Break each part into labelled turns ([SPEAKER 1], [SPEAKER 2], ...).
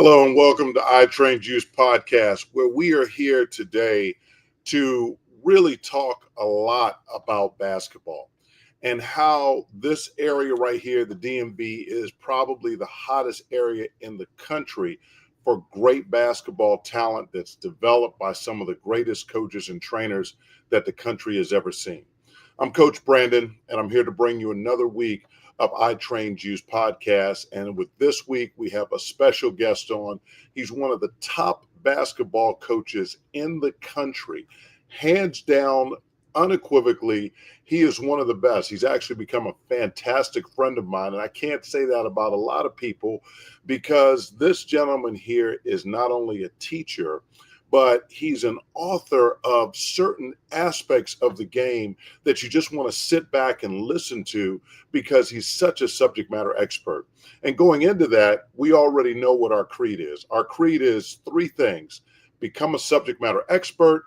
[SPEAKER 1] Hello and welcome to I Train Juice podcast, where we are here today to really talk a lot about basketball and how this area right here, the DMV, is probably the hottest area in the country for great basketball talent that's developed by some of the greatest coaches and trainers that the country has ever seen. I'm Coach Brandon, and I'm here to bring you another week of I Train Juice podcast. And with this week, we have a special guest on. He's one of the top basketball coaches in the country. Hands down, unequivocally, he is one of the best. He's actually become a fantastic friend of mine. And I can't say that about a lot of people because this gentleman here is not only a teacher, but he's an author of certain aspects of the game that you just want to sit back and listen to because he's such a subject matter expert. And going into that, we already know what our creed is. Our creed is three things: become a subject matter expert,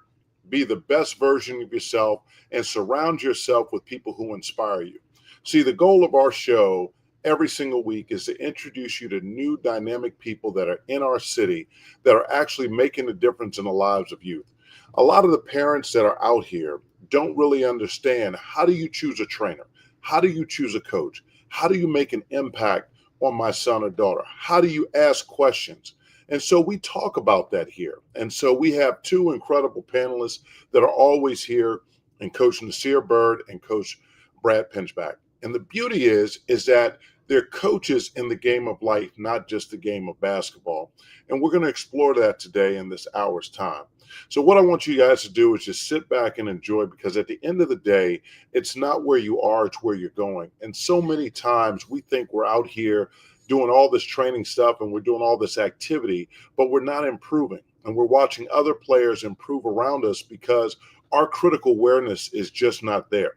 [SPEAKER 1] be the best version of yourself, and surround yourself with people who inspire you. See, the goal of our show every single week is to introduce you to new dynamic people that are in our city that are actually making a difference in the lives of youth. A lot of the parents that are out here don't really understand, how do you choose a trainer? How do you choose a coach? How do you make an impact on my son or daughter? How do you ask questions? And so we talk about that here. And so we have two incredible panelists that are always here, and Coach Nysear Byrd and Coach Brad Pinchback. And the beauty is that they're coaches in the game of life, not just the game of basketball. And we're going to explore that today in this hour's time. So what I want you guys to do is just sit back and enjoy, because at the end of the day, it's not where you are, it's where you're going. And so many times we think we're out here doing all this training stuff and we're doing all this activity, but we're not improving. And we're watching other players improve around us because our critical awareness is just not there.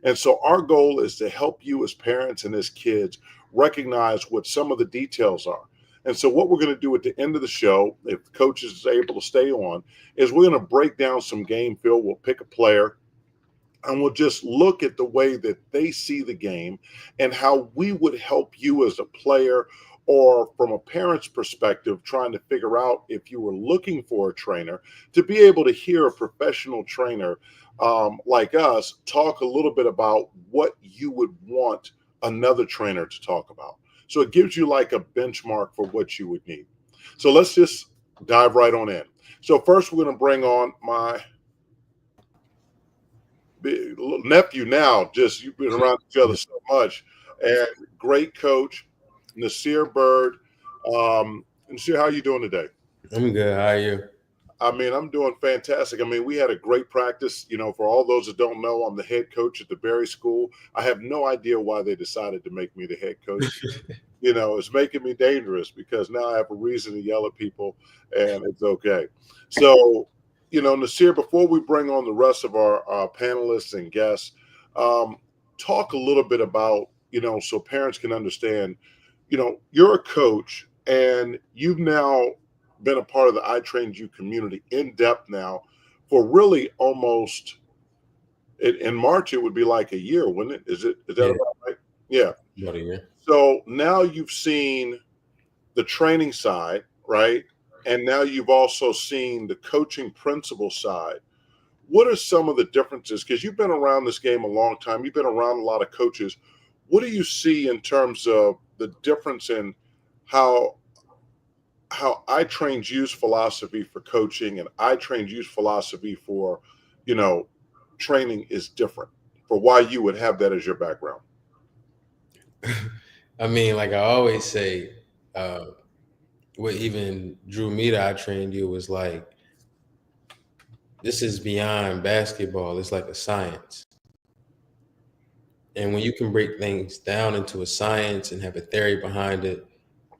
[SPEAKER 1] And so our goal is to help you as parents and as kids recognize what some of the details are. And so what we're going to do at the end of the show, if the coach is able to stay on, is we're going to break down some game film. We'll pick a player and we'll just look at the way that they see the game and how we would help you as a player, or from a parent's perspective, trying to figure out if you were looking for a trainer, to be able to hear a professional trainer like us talk a little bit about what you would want another trainer to talk about. So it gives you like a benchmark for what you would need. So let's just dive right on in. So first, we're going to bring on my nephew now. Just, you've been around each other so much. And great coach, Nysear Byrd. Nysear, how are you doing today?
[SPEAKER 2] I'm good. How are you?
[SPEAKER 1] I mean, I'm doing fantastic. I mean, we had a great practice. You know, for all those that don't know, I'm the head coach at the Berry School. I have no idea why they decided to make me the head coach. You know, it's making me dangerous because now I have a reason to yell at people, and it's okay. So, you know, Nysear, before we bring on the rest of our panelists and guests, talk a little bit about, you know, so parents can understand, you know, you're a coach and you've now been a part of the I Trained You community in depth now for really almost, in March, it would be like a year, wouldn't it? Is that about right? Yeah.
[SPEAKER 2] About a year.
[SPEAKER 1] So now you've seen the training side, right? And now you've also seen the coaching principle side. What are some of the differences? Because you've been around this game a long time. You've been around a lot of coaches. What do you see in terms of the difference in how I trained you's philosophy for coaching and I trained you's philosophy for, you know, training is different, for why you would have that as your background?
[SPEAKER 2] I mean, like I always say, what even drew me to I Trained You was like, this is beyond basketball. It's like a science. And when you can break things down into a science and have a theory behind it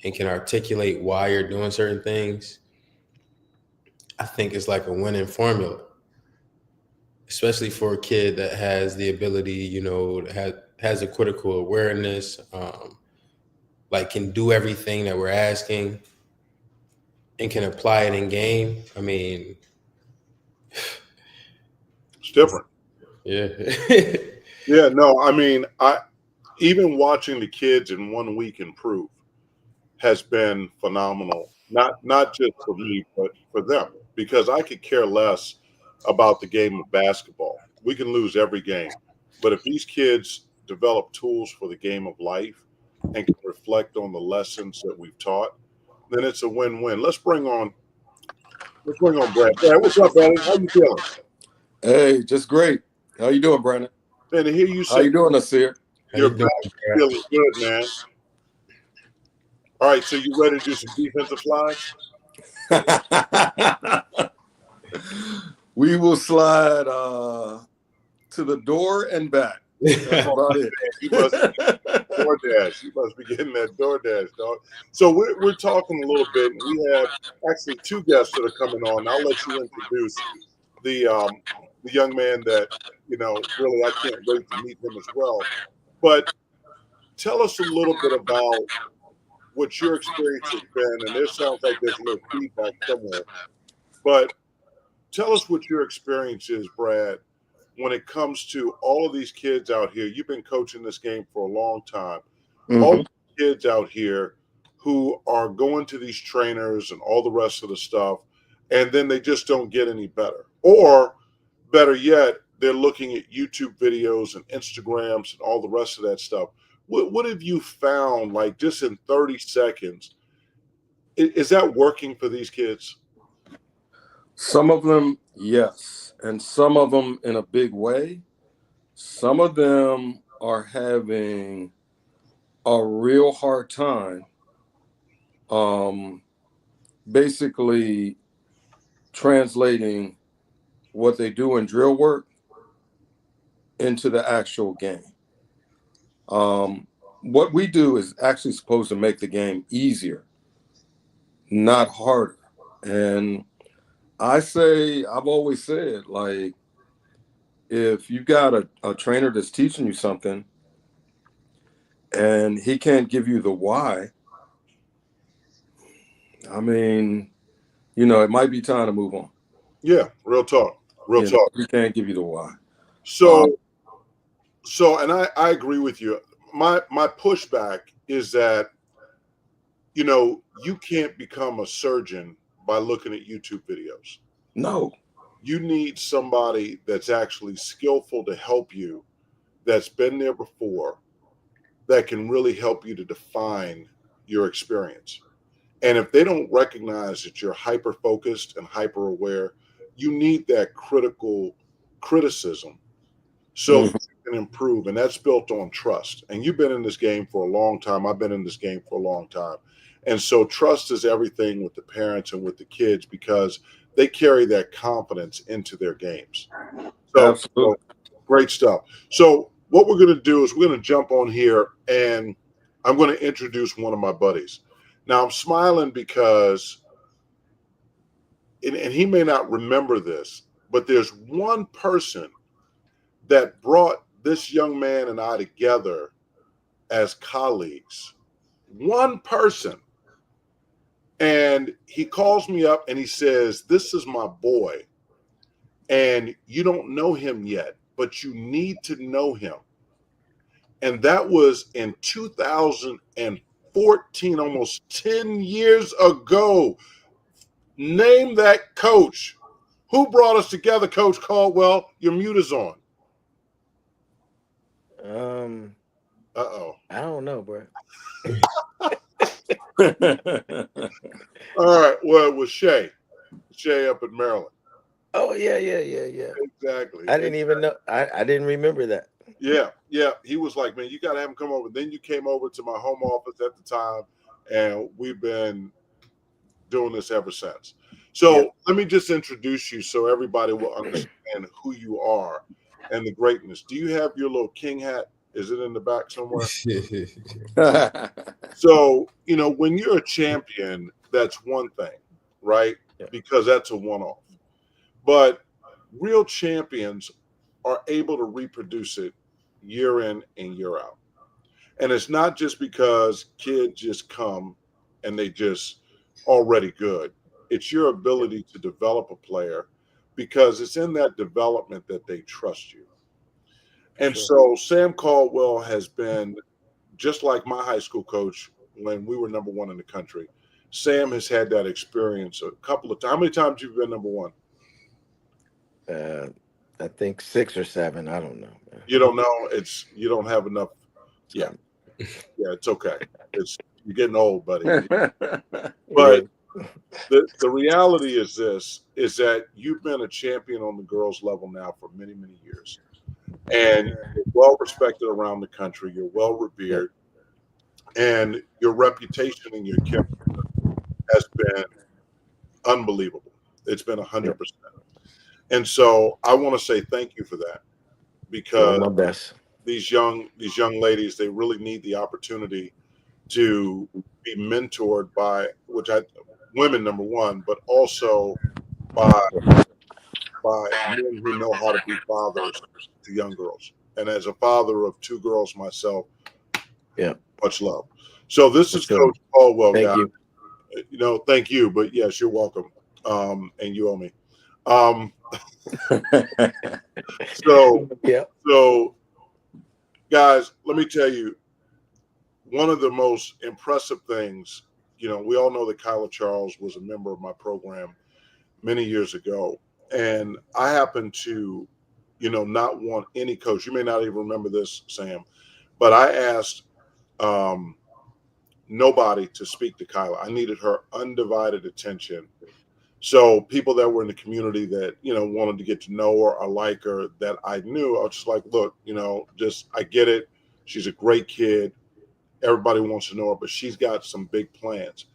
[SPEAKER 2] and can articulate why you're doing certain things, I think it's like a winning formula, especially for a kid that has the ability, you know, has a critical awareness, like can do everything that we're asking and can apply it in game. I mean,
[SPEAKER 1] It's different.
[SPEAKER 2] yeah.
[SPEAKER 1] Yeah, no, I mean, even watching the kids in 1 week improve has been phenomenal. Not just for me, but for them, because I could care less about the game of basketball. We can lose every game, but if these kids develop tools for the game of life and can reflect on the lessons that we've taught, then it's a win-win. Let's bring on Brad. Brad, what's up, buddy? How you feeling?
[SPEAKER 3] Hey, just great. How you doing, Brandon?
[SPEAKER 1] Man, to hear you
[SPEAKER 3] How
[SPEAKER 1] say
[SPEAKER 3] you doing, Nysear?
[SPEAKER 2] How
[SPEAKER 1] you're
[SPEAKER 2] you doing,
[SPEAKER 1] back
[SPEAKER 2] Brad?
[SPEAKER 1] feeling good, man. All right, so you ready to do some defensive slides?
[SPEAKER 3] We will slide to the door and back. That's about it.
[SPEAKER 1] You must DoorDash. You must be getting that DoorDash, dog. So we're talking a little bit, and we have actually two guests that are coming on. I'll let you introduce the young man that really I can't wait to meet him as well. But tell us a little bit about what your experience has been. And there sounds like there's a little feedback somewhere, but tell us what your experience is, Brad, when it comes to all of these kids out here. You've been coaching this game for a long time. All the kids out here who are going to these trainers and all the rest of the stuff, and then they just don't get any better. Or better yet, they're looking at YouTube videos and Instagrams and all the rest of that stuff. What have you found, like just in 30 seconds? Is that working for these kids?
[SPEAKER 3] Some of them, yes, and some of them in a big way. Some of them are having a real hard time basically translating what they do in drill work into the actual game. What we do is actually supposed to make the game easier, not harder. And I've always said, like, if you got a trainer that's teaching you something and he can't give you the why, I mean, it might be time to move on.
[SPEAKER 1] Yeah, real talk. Real talk.
[SPEAKER 3] He can't give you the why.
[SPEAKER 1] So, and I agree with you. My pushback is that, you can't become a surgeon by looking at YouTube videos.
[SPEAKER 3] No.
[SPEAKER 1] You need somebody that's actually skillful to help you, that's been there before, that can really help you to define your experience. And if they don't recognize that you're hyper focused and hyper aware, you need that criticism so you can improve. And that's built on trust. And you've been in this game for a long time. I've been in this game for a long time. And so trust is everything with the parents and with the kids, because they carry that confidence into their games. So great stuff. So what we're going to do is we're going to jump on here, and I'm going to introduce one of my buddies. Now I'm smiling because, and he may not remember this, but there's one person that brought this young man and I together as colleagues. One person. And he calls me up and he says, "This is my boy, and you don't know him yet, but you need to know him." And that was in 2014, almost 10 years ago. Name that coach. Who brought us together, Coach Caldwell? Your mute is on.
[SPEAKER 4] I don't know, bro.
[SPEAKER 3] All
[SPEAKER 1] right. Well, it was Shay up in Maryland.
[SPEAKER 4] Oh, yeah.
[SPEAKER 1] Exactly.
[SPEAKER 4] I didn't even know. I didn't remember that.
[SPEAKER 1] Yeah. He was like, "Man, you got to have him come over." Then you came over to my home office at the time, and we've been doing this ever since. So let me just introduce you so everybody will understand who you are and the greatness. Do you have your little king hat? Is it in the back somewhere? So, when you're a champion, that's one thing, right? Yeah. Because that's a one-off. But real champions are able to reproduce it year in and year out. And it's not just because kids just come and they just already good. It's your ability to develop a player, because it's in that development that they trust you. And so Sam Caldwell has been, just like my high school coach, when we were number one in the country. Sam has had that experience a couple of times. How many times have you been number one?
[SPEAKER 4] I think 6 or 7. I don't know.
[SPEAKER 1] You don't know. You don't have enough. Yeah, it's okay. You're getting old, buddy. But the reality is is that you've been a champion on the girls level now for many, many years. And you're well respected around the country. You're well revered. And your reputation and your character has been unbelievable. It's been 100%. And so I want to say thank you for that, because
[SPEAKER 4] my best.
[SPEAKER 1] these young ladies, they really need the opportunity to be mentored by women, number one, but also by men who know how to be fathers to young girls. And as a father of 2 girls myself, much love. So this is Coach Caldwell, guys.
[SPEAKER 4] You.
[SPEAKER 1] You know, thank you, but yes, you're welcome. And you owe me. So guys, let me tell you, one of the most impressive things, you know, we all know that Kyla Charles was a member of my program many years ago. And I happen to, you know, not want any coach. You may not even remember this, Sam, but I asked nobody to speak to Kyla. I needed her undivided attention. So people that were in the community that, you know, wanted to get to know her or like her that I knew, I was just like, look, you know, I get it. She's a great kid. Everybody wants to know her, but she's got some big plans.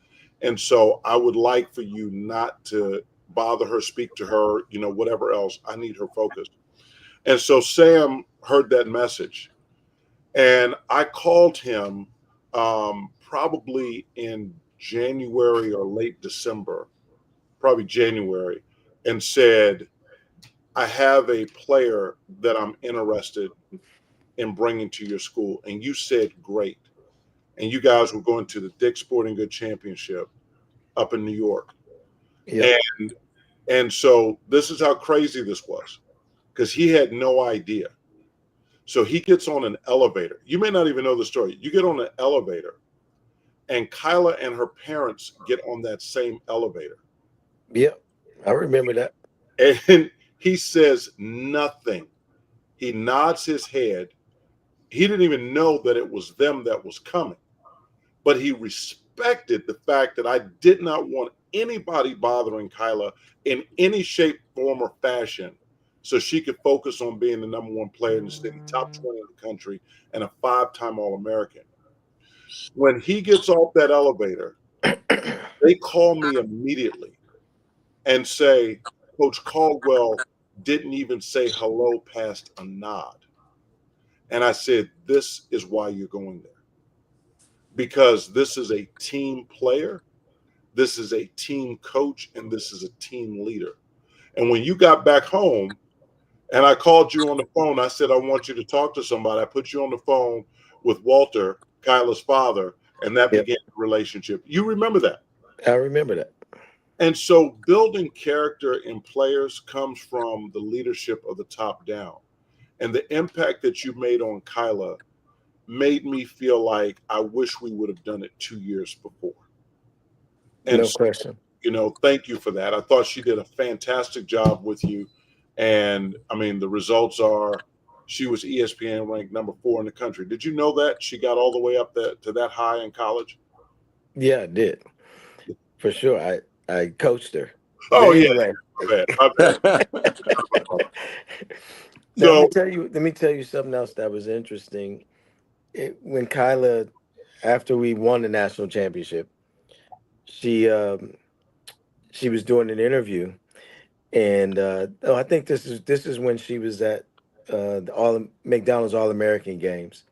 [SPEAKER 1] And so I would like for you not to bother her, speak to her, you know, whatever else. I need her focused. And so Sam heard that message, and I called him probably in January or late December, probably January, and said, I have a player that I'm interested in bringing to your school. And you said, great. And you guys were going to the Dick's Sporting Goods Championship up in New York. And so this is how crazy this was, because he had no idea. So he gets on an elevator. You may not even know the story. You get on an elevator, and Kyla and her parents get on that same elevator.
[SPEAKER 4] Yep, I remember that.
[SPEAKER 1] And he says nothing. He nods his head. He didn't even know that it was them that was coming, but he respected the fact that I did not want anybody bothering Kyla in any shape, form, or fashion, so she could focus on being the number 1 player in the city, top 20 in the country, and a 5-time All-American. When he gets off that elevator, they call me immediately and say, Coach Caldwell didn't even say hello past a nod. And I said, this is why you're going there. Because this is a team player, this is a team coach, and this is a team leader. And when you got back home and I called you on the phone, I said, I want you to talk to somebody. I put you on the phone with Walter, Kyla's father, and that began the relationship. You remember that?
[SPEAKER 4] I remember that.
[SPEAKER 1] And so building character in players comes from the leadership of the top down. And the impact that you made on Kyla made me feel like I wish we would have done it 2 years before. And
[SPEAKER 4] no question.
[SPEAKER 1] You know, thank you for that. I thought she did a fantastic job with you. And I mean, the results are she was ESPN ranked number 4 in the country. Did you know that she got all the way up to that high in college?
[SPEAKER 4] Yeah, I did. For sure. I coached her.
[SPEAKER 1] Oh, yeah.
[SPEAKER 4] Anyway.
[SPEAKER 1] My bad.
[SPEAKER 4] Now, let me tell you something else that was interesting. When Kyla, after we won the national championship, she was doing an interview, and I think this is when she was at the McDonald's All-American games.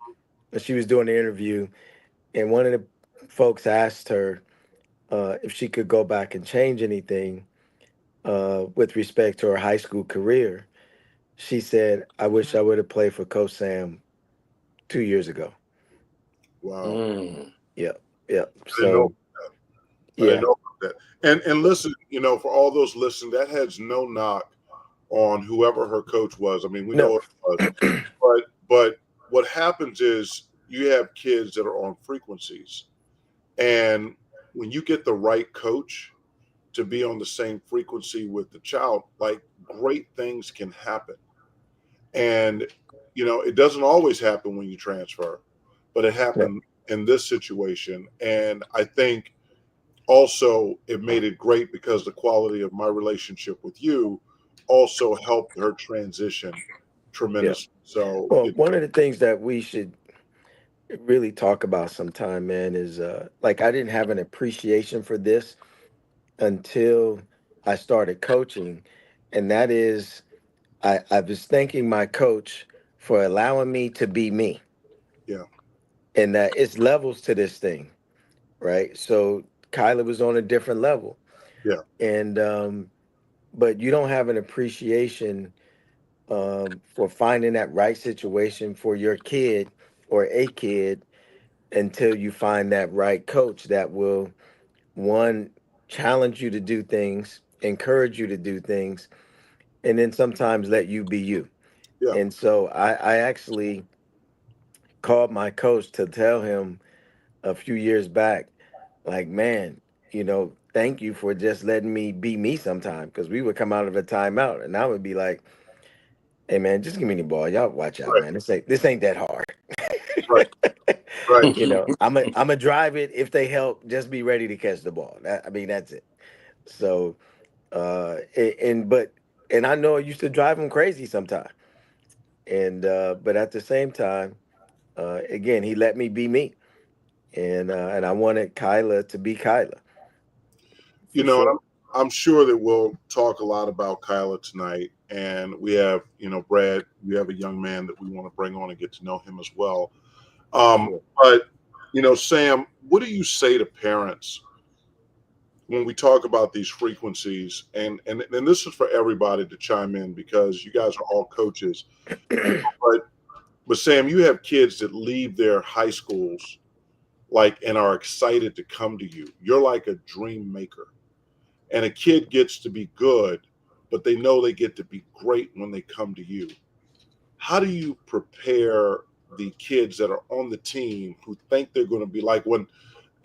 [SPEAKER 4] And she was doing the interview, and one of the folks asked her if she could go back and change anything with respect to her high school career. She said, I wish I would have played for Coach Sam 2 years ago.
[SPEAKER 1] Wow.
[SPEAKER 4] Yep.
[SPEAKER 1] So, I didn't know that. And listen, you know, for all those listening, that has no knock on whoever her coach was. I mean, we know it was. But what happens is you have kids that are on frequencies. And when you get the right coach to be on the same frequency with the child, like great things can happen. And, it doesn't always happen when you transfer, but it
[SPEAKER 4] Yeah.
[SPEAKER 1] happened in this situation. And I think also it made it great because the quality of my relationship with you also helped her transition
[SPEAKER 4] Yeah.
[SPEAKER 1] tremendously. So,
[SPEAKER 4] Well, one of the things that we should really talk about sometime, man, is like I didn't have an appreciation for this until I started coaching. And that is, I was thanking my coach for allowing me to be me.
[SPEAKER 1] yeah,
[SPEAKER 4] And that it's levels to this thing, right? So Kyla was on a different level.
[SPEAKER 1] yeah,
[SPEAKER 4] And but you don't have an appreciation for finding that right situation for your kid or a kid until you find that right coach that will, one, challenge you to do things, encourage you to do things, and then sometimes let you be you.
[SPEAKER 1] yeah.
[SPEAKER 4] And so I actually called my coach to tell him a few years back, like, man, thank you for just letting me be me sometime. Because we would come out of a timeout and I would be like, hey man, just give me the ball. Y'all watch out,
[SPEAKER 1] Right,
[SPEAKER 4] man. This ain't that hard.
[SPEAKER 1] right, right.
[SPEAKER 4] I'm a drive it. If they help, just be ready to catch the ball. That's it. So and I know I used to drive him crazy sometimes. And but at the same time, again, he let me be me. And I wanted Kyla to be Kyla for
[SPEAKER 1] And
[SPEAKER 4] sure.
[SPEAKER 1] I'm sure that we'll talk a lot about Kyla tonight. And we have, Brad, we have a young man that we want to bring on and get to know him as well.
[SPEAKER 4] Sure.
[SPEAKER 1] But, Sam, what do you say to parents when we talk about these frequencies? And this is for everybody to chime in because you guys are all coaches. But, but Sam, you have kids that leave their high schools and are excited to come to you. You're like a dream maker. And a kid gets to be good, but they know they get to be great when they come to you. How do you prepare the kids that are on the team who think they're going to be like when,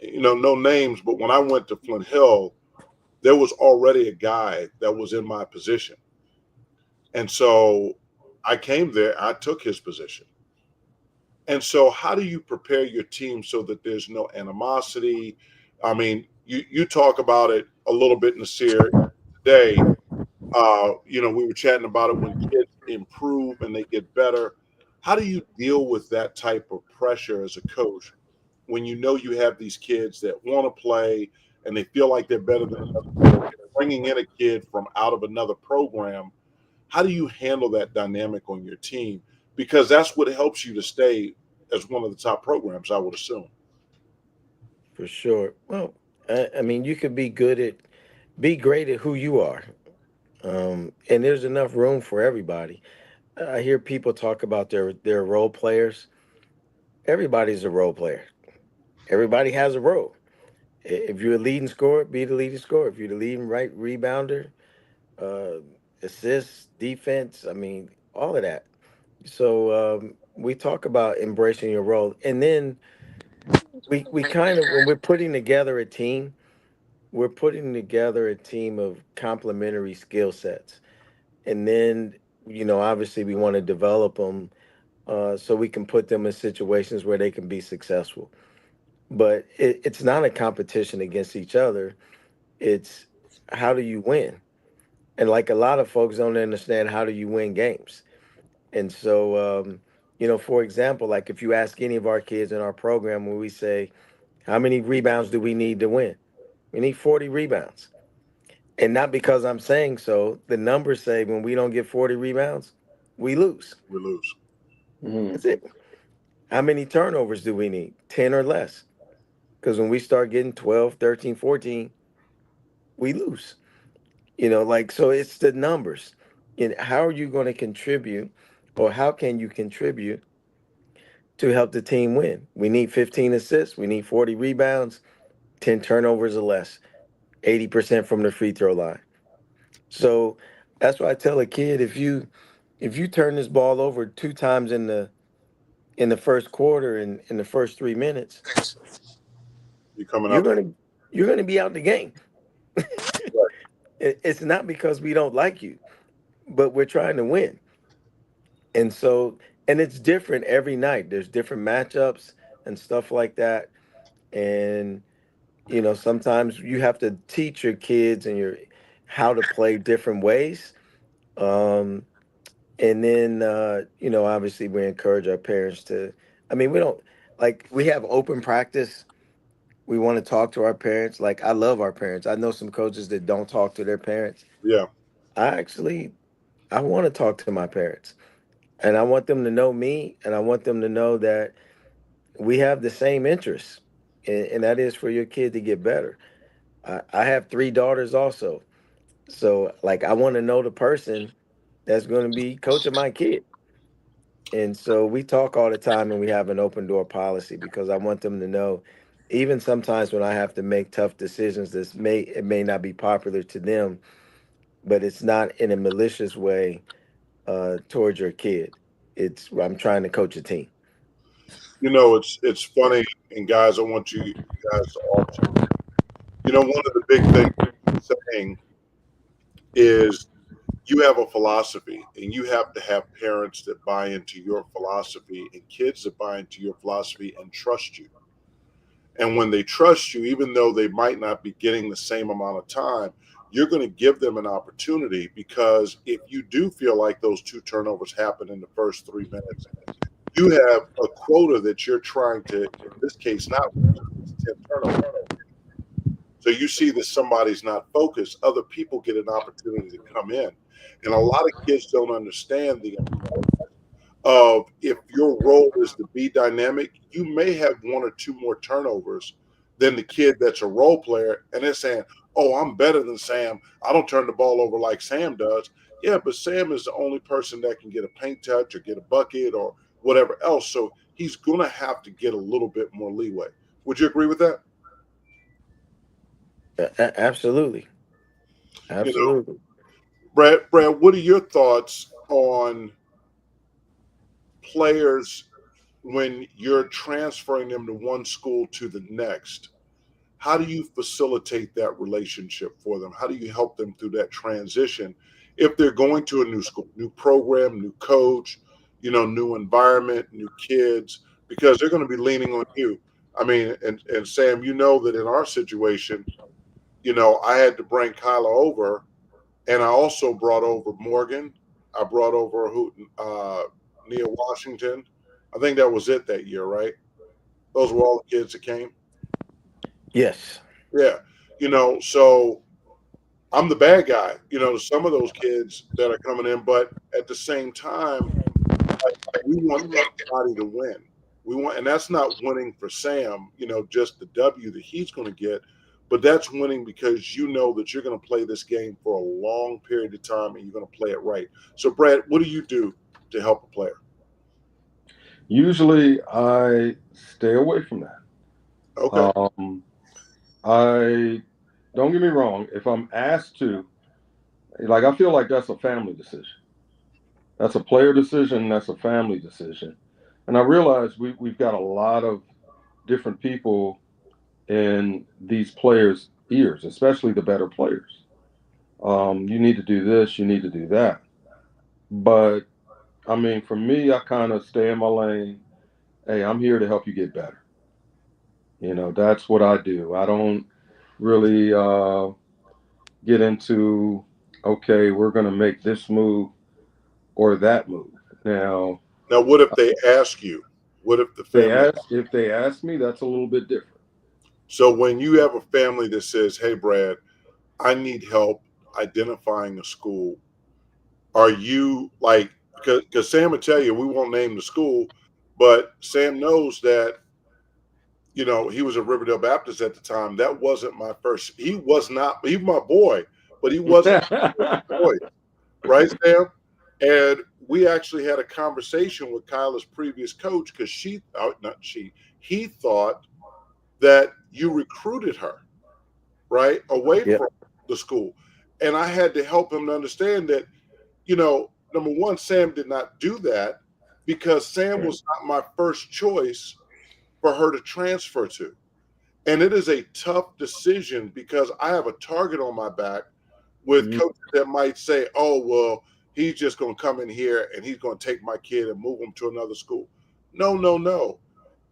[SPEAKER 1] no names, but when I went to Flint Hill, there was already a guy that was in my position. And so I came there, I took his position. And so how do you prepare your team so that there's no animosity? I mean, you talk about it a little bit, Nysear, today. We were chatting about it when kids improve and they get better. How do you deal with that type of pressure as a coach when you know you have these kids that want to play and they feel like they're better than other people, bringing in a kid from out of another program? How do you handle that dynamic on your team? Because that's what helps you to stay as one of the top programs, I would assume.
[SPEAKER 4] For sure. Well, I mean, you could be great at who you are. And there's enough room for everybody. I hear people talk about their role players. Everybody's a role player. Everybody has a role. If you're a leading scorer, be the leading scorer. If you're the leading right rebounder, uh, assists, defense, I mean, all of that. So we talk about embracing your role, and then we kind of, when we're putting together a team, we're putting together a team of complementary skill sets, and then obviously we want to develop them so we can put them in situations where they can be successful. But it's not a competition against each other. It's how do you win? And like a lot of folks don't understand, how do you win games? And so, for example, like if you ask any of our kids in our program, when we say, how many rebounds do we need to win? We need 40 rebounds. And not because I'm saying so, the numbers say when we don't get 40 rebounds, we lose.
[SPEAKER 1] We lose.
[SPEAKER 4] That's it. How many turnovers do we need? 10 or less. Because when we start getting 12, 13, 14, we lose. So it's the numbers. And how are you going to contribute, or how can you contribute to help the team win? We need 15 assists, we need 40 rebounds, 10 turnovers or less, 80% from the free throw line. So that's why I tell a kid, if you turn this ball over 2 times in the first quarter, in the first 3 minutes,
[SPEAKER 1] You coming
[SPEAKER 4] you're
[SPEAKER 1] up?
[SPEAKER 4] gonna be out the game.
[SPEAKER 1] Right.
[SPEAKER 4] It's not because we don't like you, but we're trying to win. And so, and it's different every night. There's different matchups and stuff like that. And sometimes you have to teach your kids and your how to play different ways. Um, and then obviously we encourage our parents to. I mean, we don't like we have open practice. We want to talk to our parents. Like I love our parents. I know some coaches that don't talk to their parents.
[SPEAKER 1] Yeah.
[SPEAKER 4] I want to talk to my parents, and I want them to know me, and I want them to know that we have the same interests, and that is for your kid to get better. I have three daughters also, so like I want to know the person that's going to be coaching my kid. And so we talk all the time and we have an open door policy because I want them to know, even sometimes when I have to make tough decisions, it may not be popular to them, but it's not in a malicious way towards your kid. I'm trying to coach a team.
[SPEAKER 1] It's funny, and guys, I want you guys to also, one of the big things you're saying is you have a philosophy, and you have to have parents that buy into your philosophy and kids that buy into your philosophy and trust you. And when they trust you, even though they might not be getting the same amount of time, you're going to give them an opportunity, because if you do feel like those 2 turnovers happen in the first 3 minutes, you have a quota that you're trying to, in this case, not reach. It's 10 turnovers. So you see that somebody's not focused, other people get an opportunity to come in. And a lot of kids don't understand the importance of, if your role is to be dynamic, you may have 1 or 2 more turnovers than the kid that's a role player. And they're saying, oh, I'm better than Sam. I don't turn the ball over like Sam does. Yeah, but Sam is the only person that can get a paint touch or get a bucket or whatever else. So he's going to have to get a little bit more leeway. Would you agree with that?
[SPEAKER 4] Absolutely.
[SPEAKER 1] You know,
[SPEAKER 4] Absolutely.
[SPEAKER 1] Brad, what are your thoughts on players when you're transferring them to one school to the next? How do you facilitate that relationship for them? How do you help them through that transition if they're going to a new school, new program, new coach, new environment, new kids, because they're going to be leaning on you? I mean, and Sam, you know that in our situation, I had to bring Kyla over, and I also brought over Morgan. I brought over Nia Washington. I think that was it that year, right? Those were all the kids that came.
[SPEAKER 4] Yes.
[SPEAKER 1] Yeah. So I'm the bad guy, to some of those kids that are coming in, but at the same time, we want everybody to win. And that's not winning for Sam, just the W that he's going to get, but that's winning because you know that you're going to play this game for a long period of time and you're going to play it right. So, Brad, what do you do to help a player?
[SPEAKER 3] Usually I stay away from that.
[SPEAKER 1] Okay.
[SPEAKER 3] I don't get me wrong. If I'm asked to, like, I feel like that's a family decision. That's a player decision. That's a family decision. And I realize we've got a lot of different people in these players' ears, especially the better players. You need to do this. You need to do that. But I mean, for me, I kind of stay in my lane. Hey, I'm here to help you get better. That's what I do. I don't really get into, okay, we're going to make this move or that move. Now,
[SPEAKER 1] What if they ask you? What if the family?
[SPEAKER 3] if they ask me, that's a little bit different.
[SPEAKER 1] So when you have a family that says, "Hey, Brad, I need help identifying a school," are you like, because Sam would tell you, we won't name the school, but Sam knows that, he was a Riverdale Baptist at the time. That wasn't my first. He was not. He was my boy, but he wasn't my first choice, right, Sam? And we actually had a conversation with Kyla's previous coach, because he thought that you recruited her, right, away
[SPEAKER 4] Yep.
[SPEAKER 1] from the school. And I had to help him to understand that, number one, Sam did not do that, because Sam
[SPEAKER 4] Right.
[SPEAKER 1] was not my first choice for her to transfer to. And it is a tough decision because I have a target on my back with coaches that might say, oh, well, he's just going to come in here and he's going to take my kid and move him to another school. No, no, no.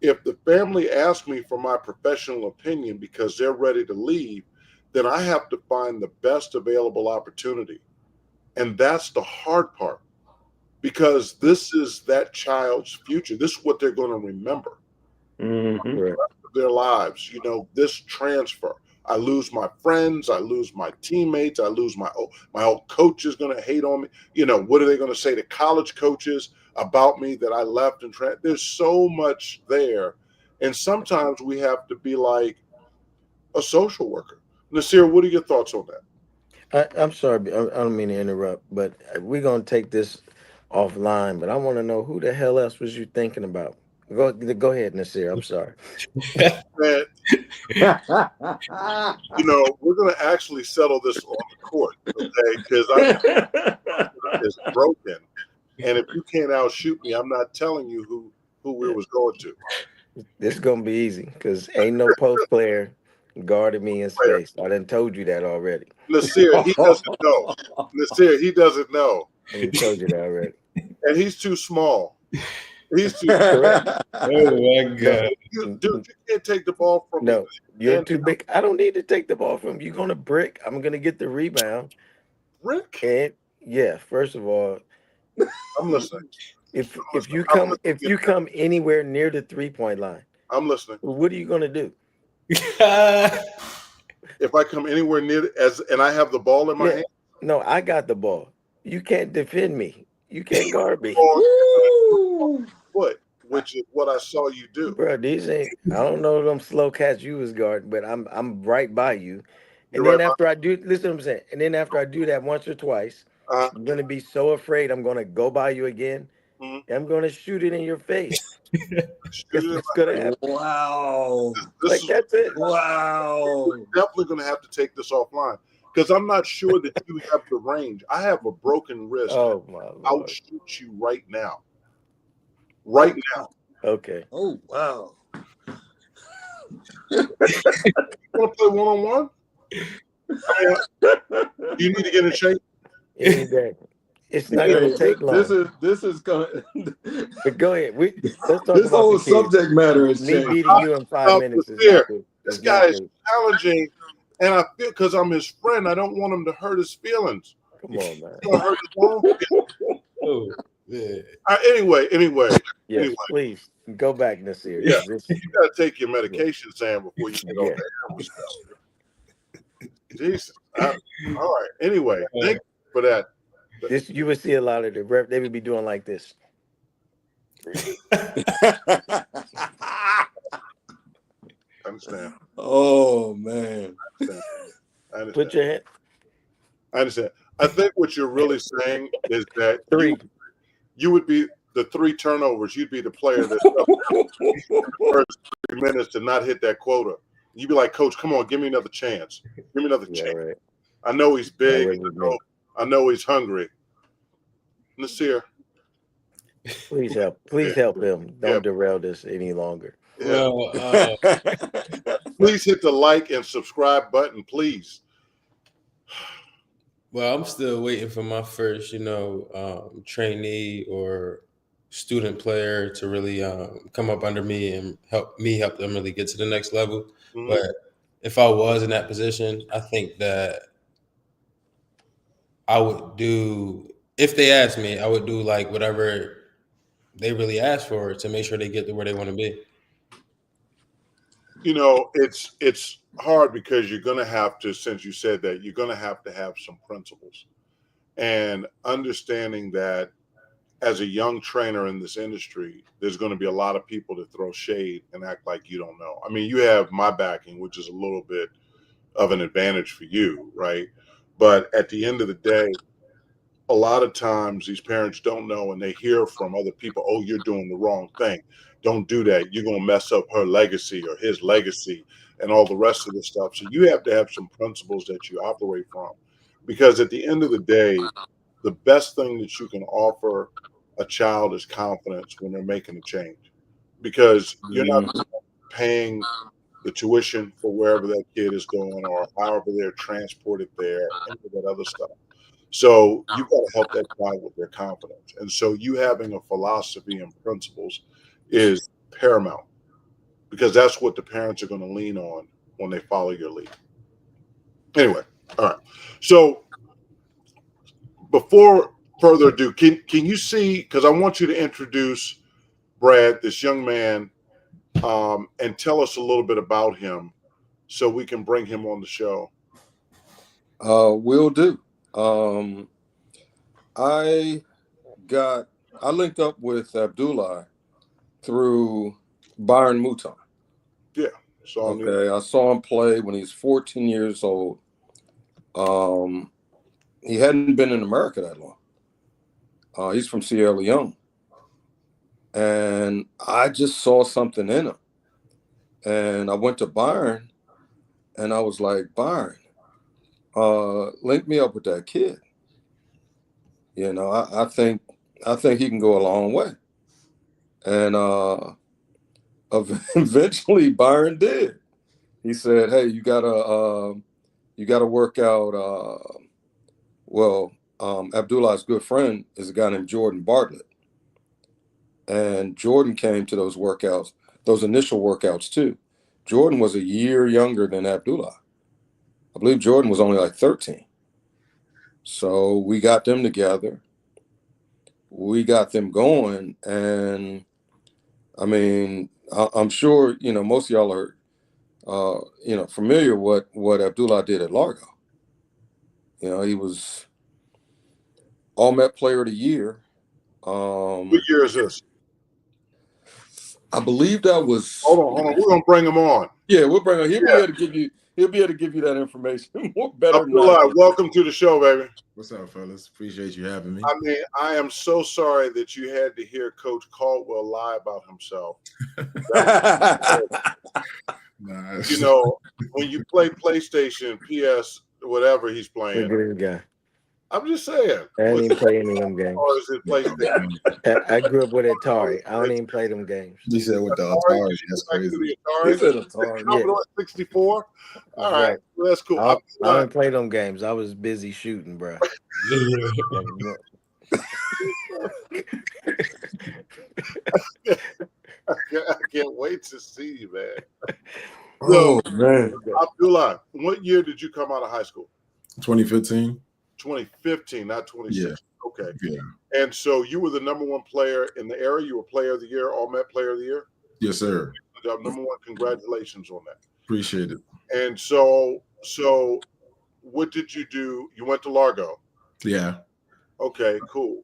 [SPEAKER 1] If the family asks me for my professional opinion because they're ready to leave, then I have to find the best available opportunity. And that's the hard part, because this is that child's future. This is what they're going to remember
[SPEAKER 4] Right.
[SPEAKER 1] their lives. You know, this transfer. I lose my friends. I lose my teammates. I lose my old coach is going to hate on me. You know, what are they going to say to college coaches about me that I left and there's so much there. And sometimes we have to be like a social worker. Nysear, what are your thoughts on that?
[SPEAKER 4] I'm sorry, I don't mean to interrupt, but we're gonna take this offline. But I want to know who the hell else was you thinking about? Go ahead, Nasir. I'm sorry.
[SPEAKER 1] Man, you know, we're going to actually settle this on the court, okay? Because it's broken, and if you can't outshoot me, I'm not telling you who we was going to.
[SPEAKER 4] This is gonna be easy because ain't no post player guarding me in space. I done told you that already.
[SPEAKER 1] Nasir, he doesn't know. Nasir, he doesn't know,
[SPEAKER 4] I done told you that already.
[SPEAKER 1] and he's too small. He's too
[SPEAKER 4] Correct.
[SPEAKER 2] Oh my God.
[SPEAKER 1] dude. You can't take the ball from me.
[SPEAKER 4] No, you're too big. I don't need to take the ball from you. You're gonna brick. I'm gonna get the rebound.
[SPEAKER 1] Rick.
[SPEAKER 4] And yeah, first of all,
[SPEAKER 1] I'm listening.
[SPEAKER 4] if you come anywhere near the 3-point line,
[SPEAKER 1] I'm listening.
[SPEAKER 4] what are you gonna do?
[SPEAKER 1] If I come anywhere near and I have the ball in my hand,
[SPEAKER 4] no, I got the ball. You can't defend me. You can't guard me.
[SPEAKER 1] Foot, which is what I saw you do.
[SPEAKER 4] Bro, these ain't. I don't know them slow cats you was guarding, but I'm right by you. And
[SPEAKER 1] You're
[SPEAKER 4] then
[SPEAKER 1] right
[SPEAKER 4] after I do, listen what I'm saying. And then after I do that once or twice, I'm gonna be so afraid I'm gonna go by you again. And I'm gonna shoot it in your face. It's gonna happen.
[SPEAKER 3] Wow.
[SPEAKER 1] This
[SPEAKER 4] that's it.
[SPEAKER 3] Wow.
[SPEAKER 1] We're definitely going to have to take this offline because I'm not sure that you have the range. I have a broken wrist.
[SPEAKER 4] Oh my Lord.
[SPEAKER 1] I'll shoot you right now. Right now.
[SPEAKER 4] Okay.
[SPEAKER 3] Oh wow.
[SPEAKER 1] You want to play one-on-one? You need to get in shape.
[SPEAKER 4] Any day. It's not going to take long.
[SPEAKER 3] This is going.
[SPEAKER 4] But go ahead. Let's talk
[SPEAKER 3] This
[SPEAKER 4] about
[SPEAKER 3] whole
[SPEAKER 4] the kids.
[SPEAKER 3] subject matter is
[SPEAKER 4] Me
[SPEAKER 3] changed.
[SPEAKER 4] beating you in 5 minutes is not good.
[SPEAKER 1] This guy is challenging, and I feel because I'm his friend, I don't want him to hurt his feelings.
[SPEAKER 4] Come on, man.
[SPEAKER 1] He's gonna hurt his own feelings.
[SPEAKER 2] Oh, yeah.
[SPEAKER 1] Anyway.
[SPEAKER 4] Yes,
[SPEAKER 1] anyway.
[SPEAKER 4] Please go back, Nasir.
[SPEAKER 1] Yeah, you gotta take your medication, Sam, before you get on the air with stuff. Jesus. All right. Anyway, thank you for that.
[SPEAKER 4] You would see a lot of the rep. They would be doing like this.
[SPEAKER 1] I understand.
[SPEAKER 3] Oh man.
[SPEAKER 1] I understand.
[SPEAKER 4] Put your hand.
[SPEAKER 1] I understand. I think what you're really saying is that
[SPEAKER 4] 3.
[SPEAKER 1] You would be the 3 turnovers. You'd be the player that the first 3 minutes to not hit that quota. You'd be like, Coach, come on, give me another chance. Give me another chance.
[SPEAKER 4] Right.
[SPEAKER 1] I know he's big. I know he's hungry. Nasir.
[SPEAKER 4] Please help him. Don't derail this any longer.
[SPEAKER 1] Yeah. Well, please hit the like and subscribe button, please.
[SPEAKER 2] Well, I'm still waiting for my first, trainee or student player to really come up under me and help them really get to the next level. Mm-hmm. But if I was in that position, I think that I would do, if they asked me, I would do like whatever they really ask for to make sure they get to where they want to be.
[SPEAKER 1] It's hard because you're going to have to, since you said that, you're going to have some principles and understanding that as a young trainer in this industry, there's going to be a lot of people that throw shade and act like you don't know. I mean, you have my backing, which is a little bit of an advantage for you, right? But at the end of the day, a lot of times these parents don't know and they hear from other people, oh, you're doing the wrong thing. Don't do that. You're going to mess up her legacy or his legacy and all the rest of the stuff. So you have to have some principles that you operate from, because at the end of the day, the best thing that you can offer a child is confidence when they're making a change, because you're not paying the tuition for wherever that kid is going, or however they're transported there, any of that other stuff. So you got to help that child with their confidence. And so you having a philosophy and principles is paramount, because that's what the parents are going to lean on when they follow your lead. Anyway, all right. So before further ado, can you see, because I want you to introduce Brad, this young man, and tell us a little bit about him so we can bring him on the show.
[SPEAKER 3] Will do. I linked up with Abdullah through Byron Mouton.
[SPEAKER 1] Yeah.
[SPEAKER 3] I saw him play when he was 14 years old. He hadn't been in America that long. He's from Sierra Leone. And I just saw something in him. And I went to Byron and I was like, Byron, link me up with that kid. You know, I think he can go a long way. And eventually Byron did. He said, hey, you gotta work out. Abdullah's good friend is a guy named Jordan Bartlett. And Jordan came to those workouts, those initial workouts too. Jordan was a year younger than Abdullah. I believe Jordan was only like 13. So we got them together. We got them going. And I mean, I'm sure, you know, most of y'all are, familiar what Abdullah did at Largo. You know, he was All-Met Player of the Year.
[SPEAKER 1] What year is this?
[SPEAKER 3] I believe that was.
[SPEAKER 1] Hold on. We're gonna bring him on.
[SPEAKER 3] Yeah, we'll bring him. He'll be able to give you that information more better.
[SPEAKER 1] Abdullah, welcome to the show, baby.
[SPEAKER 5] What's up, fellas? Appreciate you having me.
[SPEAKER 1] I mean, I am so sorry that you had to hear Coach Caldwell lie about himself.
[SPEAKER 5] Nice.
[SPEAKER 1] You know, when you play PlayStation, PS, whatever he's playing.
[SPEAKER 4] Good guy.
[SPEAKER 1] I'm just saying.
[SPEAKER 4] I didn't even play any of them games.
[SPEAKER 1] Or is it PlayStation?
[SPEAKER 4] I grew up with Atari. I don't even play them games.
[SPEAKER 5] You said with the Atari, that's crazy.
[SPEAKER 3] He said Atari.
[SPEAKER 1] Yeah. 64? All right. Well, that's cool.
[SPEAKER 4] I didn't play them games. I was busy shooting, bro.
[SPEAKER 1] I can't wait to see you, man.
[SPEAKER 3] Oh, man.
[SPEAKER 1] Abdullah, what year did you come out of high school?
[SPEAKER 5] 2015.
[SPEAKER 1] 2015, not 2016.
[SPEAKER 5] Yeah.
[SPEAKER 1] Okay.
[SPEAKER 5] Yeah.
[SPEAKER 1] And so you were the number one player in the area. You were Player of the Year, All-Met Player of the Year.
[SPEAKER 5] Yes, sir.
[SPEAKER 1] Number one. Congratulations on that.
[SPEAKER 5] Appreciate it.
[SPEAKER 1] And so what did you do? You went to Largo.
[SPEAKER 5] Yeah.
[SPEAKER 1] Okay, cool.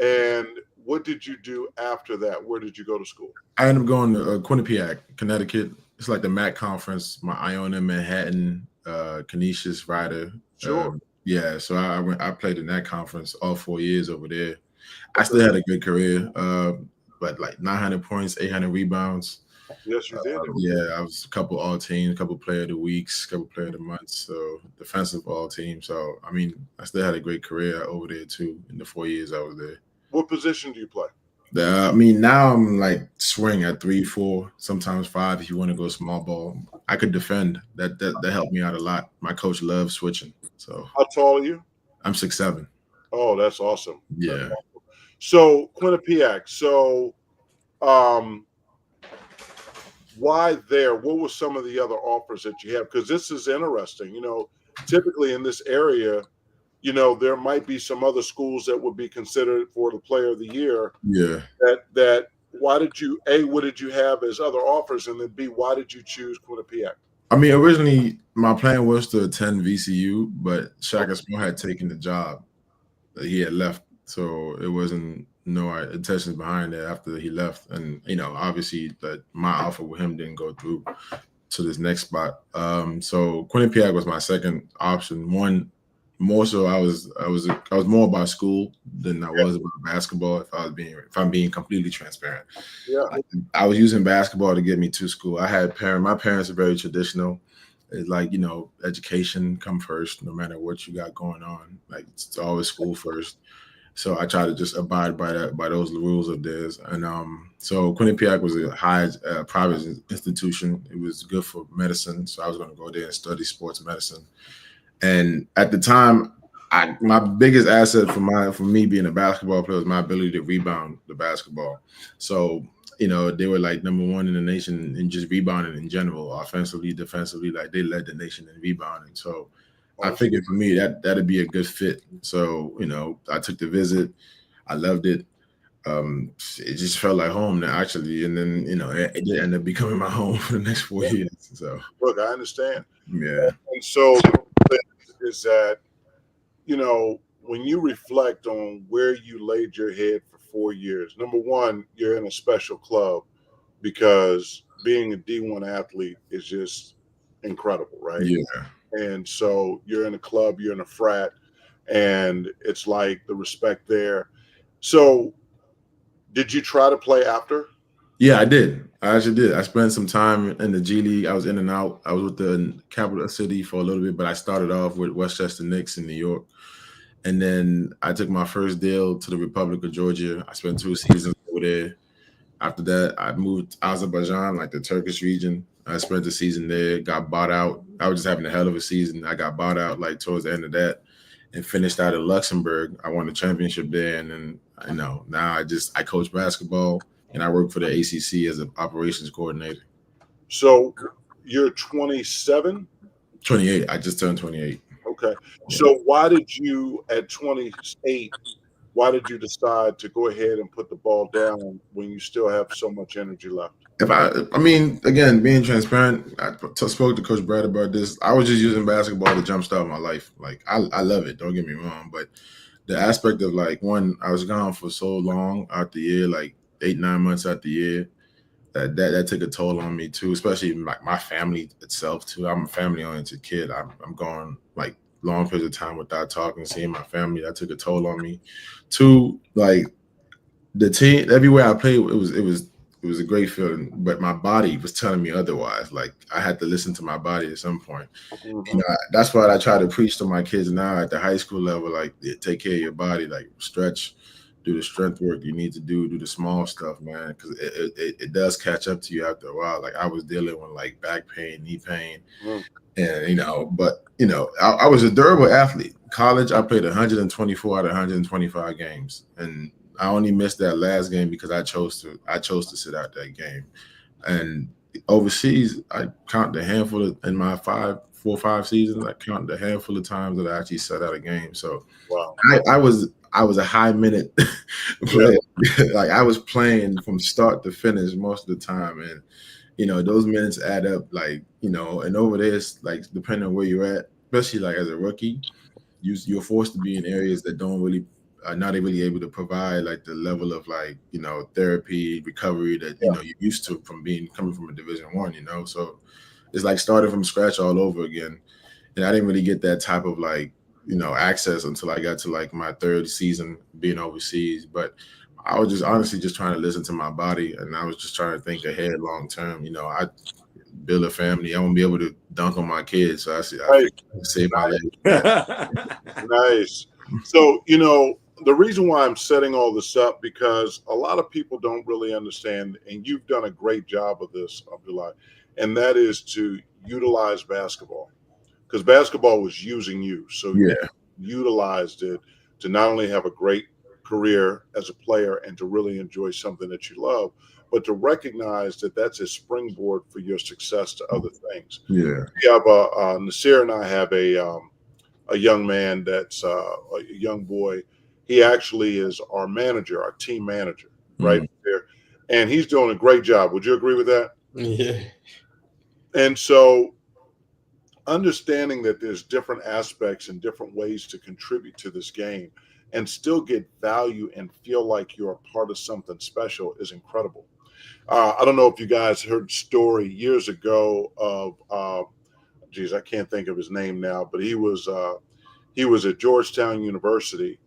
[SPEAKER 1] And what did you do after that? Where did you go to school?
[SPEAKER 5] I ended up going to Quinnipiac, Connecticut. It's like the MAC conference. My Iona, Manhattan, Canisius, Ryder.
[SPEAKER 1] Sure.
[SPEAKER 5] Yeah, so I played in that conference all 4 years over there. I still had a good career, but like 900 points, 800 rebounds.
[SPEAKER 1] Yes, you did.
[SPEAKER 5] Yeah, I was a couple all teams, a couple player of the weeks, a couple player of the months, so defensive all team. So I mean, I still had a great career over there too in the 4 years I was there.
[SPEAKER 1] What position do you play?
[SPEAKER 5] I mean, now I'm like swing at 3, 4, sometimes 5 if you want to go small ball. I could defend. That helped me out a lot. My coach loves switching. So
[SPEAKER 1] how tall are you?
[SPEAKER 5] I'm 6'7".
[SPEAKER 1] Oh, that's awesome.
[SPEAKER 5] Yeah.
[SPEAKER 1] That's awesome. So Quinnipiac. So why there? What were some of the other offers that you have? Because this is interesting. You know, typically in this area, you know, there might be some other schools that would be considered for the Player of the Year.
[SPEAKER 5] Yeah.
[SPEAKER 1] That why did you, A, what did you have as other offers? And then B, why did you choose Quinnipiac?
[SPEAKER 5] I mean, originally my plan was to attend VCU, but Shaka Small had taken the job. He had left. So it wasn't no intentions behind it after he left. And, you know, obviously my offer with him didn't go through to this next spot. So Quinnipiac was my second option. One, more so I was more about school than I was about basketball. If I'm being completely transparent,
[SPEAKER 1] yeah,
[SPEAKER 5] I was using basketball to get me to school. My parents are very traditional. It's like, you know, education come first, no matter what you got going on. Like it's always school first. So I try to just abide by those rules of theirs. And so Quinnipiac was a high private institution. It was good for medicine, so I was going to go there and study sports medicine. And at the time, my biggest asset for me being a basketball player was my ability to rebound the basketball. So they were like number one in the nation in just rebounding in general, offensively, defensively. Like they led the nation in rebounding. So I figured for me that'd be a good fit. So I took the visit. I loved it. It just felt like home now, actually. And then it did end up becoming my home for the next 4 years. So
[SPEAKER 1] look, I understand.
[SPEAKER 5] Yeah.
[SPEAKER 1] And so is that when you reflect on where you laid your head for 4 years, number one, you're in a special club because being a D1 athlete is just incredible, right?
[SPEAKER 5] Yeah.
[SPEAKER 1] And so you're in a club, you're in a frat, and it's like the respect there. So did you try to play after?
[SPEAKER 5] Yeah, I did. I actually did. I spent some time in the G League. I was in and out. I was with the capital city for a little bit, but I started off with Westchester Knicks in New York. And then I took my first deal to the Republic of Georgia. I spent 2 seasons over there. After that, I moved to Azerbaijan, like the Turkish region. I spent the season there, got bought out. I was just having a hell of a season. I got bought out like towards the end of that and finished out in Luxembourg. I won the championship there. And then, now I coach basketball and I work for the ACC as an operations coordinator.
[SPEAKER 1] So you're 27?
[SPEAKER 5] 28. I just turned 28.
[SPEAKER 1] Okay. So why did you, at 28, why did you decide to go ahead and put the ball down when you still have so much energy left?
[SPEAKER 5] Again, being transparent, I spoke to Coach Brad about this. I was just using basketball to jumpstart my life. Like, I love it. Don't get me wrong. But the aspect of, like, one, I was gone for so long out the year, like 8-9 months out the year, that took a toll on me too, especially like my family itself too. I'm a family-oriented kid. I'm going like long periods of time without talking, seeing my family. That took a toll on me. Two, like the team, everywhere I played, it was a great feeling, but my body was telling me otherwise. Like I had to listen to my body at some point.
[SPEAKER 1] Mm-hmm.
[SPEAKER 5] That's what I try to preach to my kids now at the high school level. Like, take care of your body, like stretch, do the strength work you need to do the small stuff, man, because it does catch up to you after a while. Like I was dealing with like back pain, knee pain, and I was a durable athlete. College, I played 124 out of 125 games, and I only missed that last game because I chose to sit out that game. And overseas, I count the handful in my 4 or 5 seasons. I count the handful of times that I actually sat out a game. So
[SPEAKER 1] wow.
[SPEAKER 5] I was a high minute player. Like I was playing from start to finish most of the time, and those minutes add up. Like and over there, it's like depending on where you're at, especially like as a rookie, you're forced to be in areas that are not really able to provide like the level of like therapy, recovery that you're used to from coming from a Division I. So it's like starting from scratch all over again, and I didn't really get that type of like access until I got to like my 3rd season being overseas. But I was just honestly just trying to listen to my body, and I was just trying to think ahead long term. I build a family. I won't be able to dunk on my kids, so I save my life.
[SPEAKER 1] Nice. So the reason why I'm setting all this up, because a lot of people don't really understand, and you've done a great job of this, Abdullah, and that is to utilize basketball. Because basketball was using you. So you utilized it to not only have a great career as a player and to really enjoy something that you love, but to recognize that that's a springboard for your success to other things.
[SPEAKER 5] Yeah.
[SPEAKER 1] We have Nysear and I have a young man that's a young boy. He actually is our manager, our team manager, right there. And he's doing a great job. Would you agree with that?
[SPEAKER 2] Yeah.
[SPEAKER 1] And so understanding that there's different aspects and different ways to contribute to this game and still get value and feel like you're a part of something special is incredible. I don't know if you guys heard the story years ago of, I can't think of his name now, but he was at Georgetown University,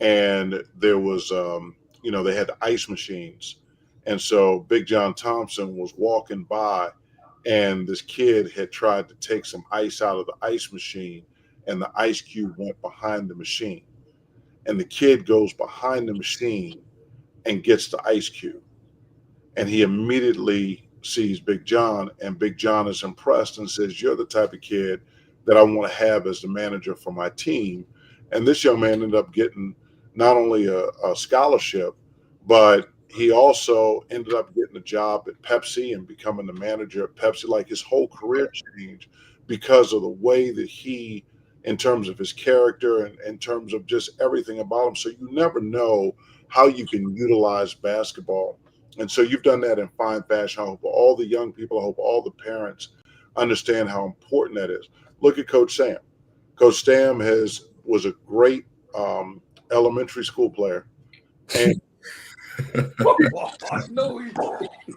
[SPEAKER 1] and there was, they had the ice machines. And so Big John Thompson was walking by, and this kid had tried to take some ice out of the ice machine, and the ice cube went behind the machine. and the kid goes behind the machine and gets the ice cube. And he immediately sees Big John, and Big John is impressed and says, "You're the type of kid that I want to have as the manager for my team." And this young man ended up getting not only a scholarship, but he also ended up getting a job at Pepsi and becoming the manager at Pepsi. Like, his whole career changed because of the way that he, in terms of his character and in terms of just everything about him. So you never know how you can utilize basketball. And so you've done that in fine fashion. I hope all the young people, I hope all the parents understand how important that is. Look at Coach Sam. Coach Sam was a great elementary school player. And
[SPEAKER 3] No,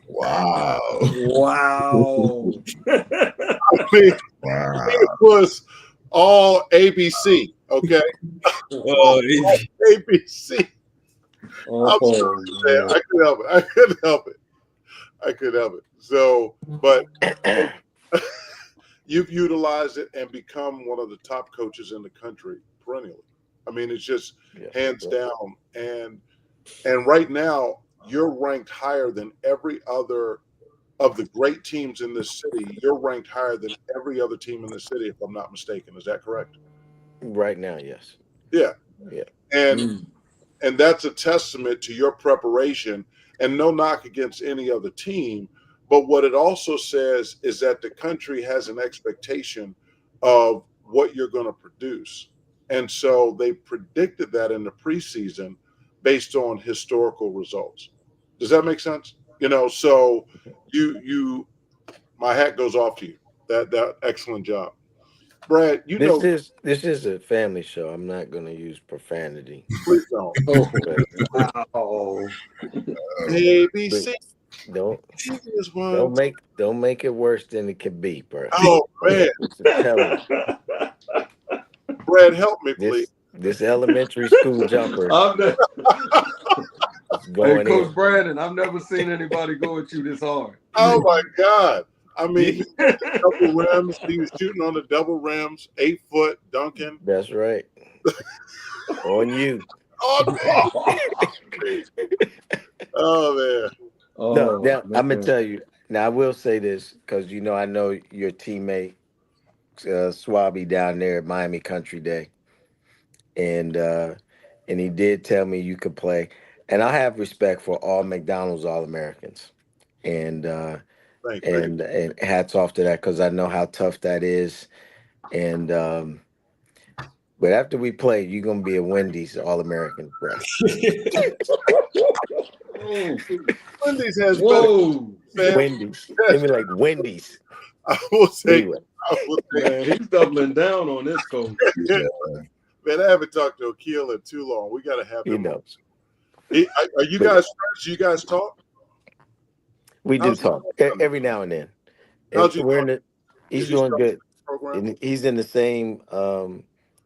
[SPEAKER 5] Wow.
[SPEAKER 3] wow.
[SPEAKER 1] I mean,
[SPEAKER 5] Wow.
[SPEAKER 1] it was all ABC, okay?
[SPEAKER 2] Oh,
[SPEAKER 1] ABC. I'm sorry, man. I couldn't help it. I couldn't help it. I couldn't help it. So, but you've utilized it and become one of the top coaches in the country perennially. I mean, it's just hands down. And right now, you're ranked higher than every other of the great teams in this city. You're ranked higher than every other team in the city, if I'm not mistaken. Is that correct?
[SPEAKER 4] Right now, yes.
[SPEAKER 1] Yeah.
[SPEAKER 4] Yeah.
[SPEAKER 1] And that's a testament to your preparation, and no knock against any other team. But what it also says is that the country has an expectation of what you're going to produce. And so they predicted that in the preseason based on historical results. Does that make sense? So my hat goes off to you. That excellent job. Brad,
[SPEAKER 4] This is a family show. I'm not going to use profanity.
[SPEAKER 1] please don't.
[SPEAKER 3] Wow.
[SPEAKER 1] ABC.
[SPEAKER 4] Don't make it worse than it can be, bro.
[SPEAKER 1] Oh, man. Brad, help me, please.
[SPEAKER 4] This elementary school jumper is going
[SPEAKER 3] Hey, Coach
[SPEAKER 4] in.
[SPEAKER 3] Brandon, I've never seen anybody go at you this hard.
[SPEAKER 1] Oh, my God. I mean, he had the double rims. He was shooting on the double rims, 8-foot dunking.
[SPEAKER 4] That's right. On you.
[SPEAKER 1] Oh, man.
[SPEAKER 4] No, now I'm gonna tell you. Now I will say this because I know your teammate Swabby down there at Miami Country Day, and he did tell me you could play, and I have respect for all McDonald's All-Americans, and
[SPEAKER 1] Thank you.
[SPEAKER 4] and hats off to that because I know how tough that is, and but after we play, you're gonna be a Wendy's All-American, bro.
[SPEAKER 1] Wendy's has
[SPEAKER 3] Whoa.
[SPEAKER 4] Wendy's. I mean, like Wendy's.
[SPEAKER 1] I will say,
[SPEAKER 3] Man, he's doubling down on this, Coach.
[SPEAKER 1] Man, I haven't talked to Akil in too long. We got to have him.
[SPEAKER 4] knows.
[SPEAKER 1] Are you guys friends? Do you guys talk?
[SPEAKER 4] We do talk every now and then. He's doing good. And he's in the same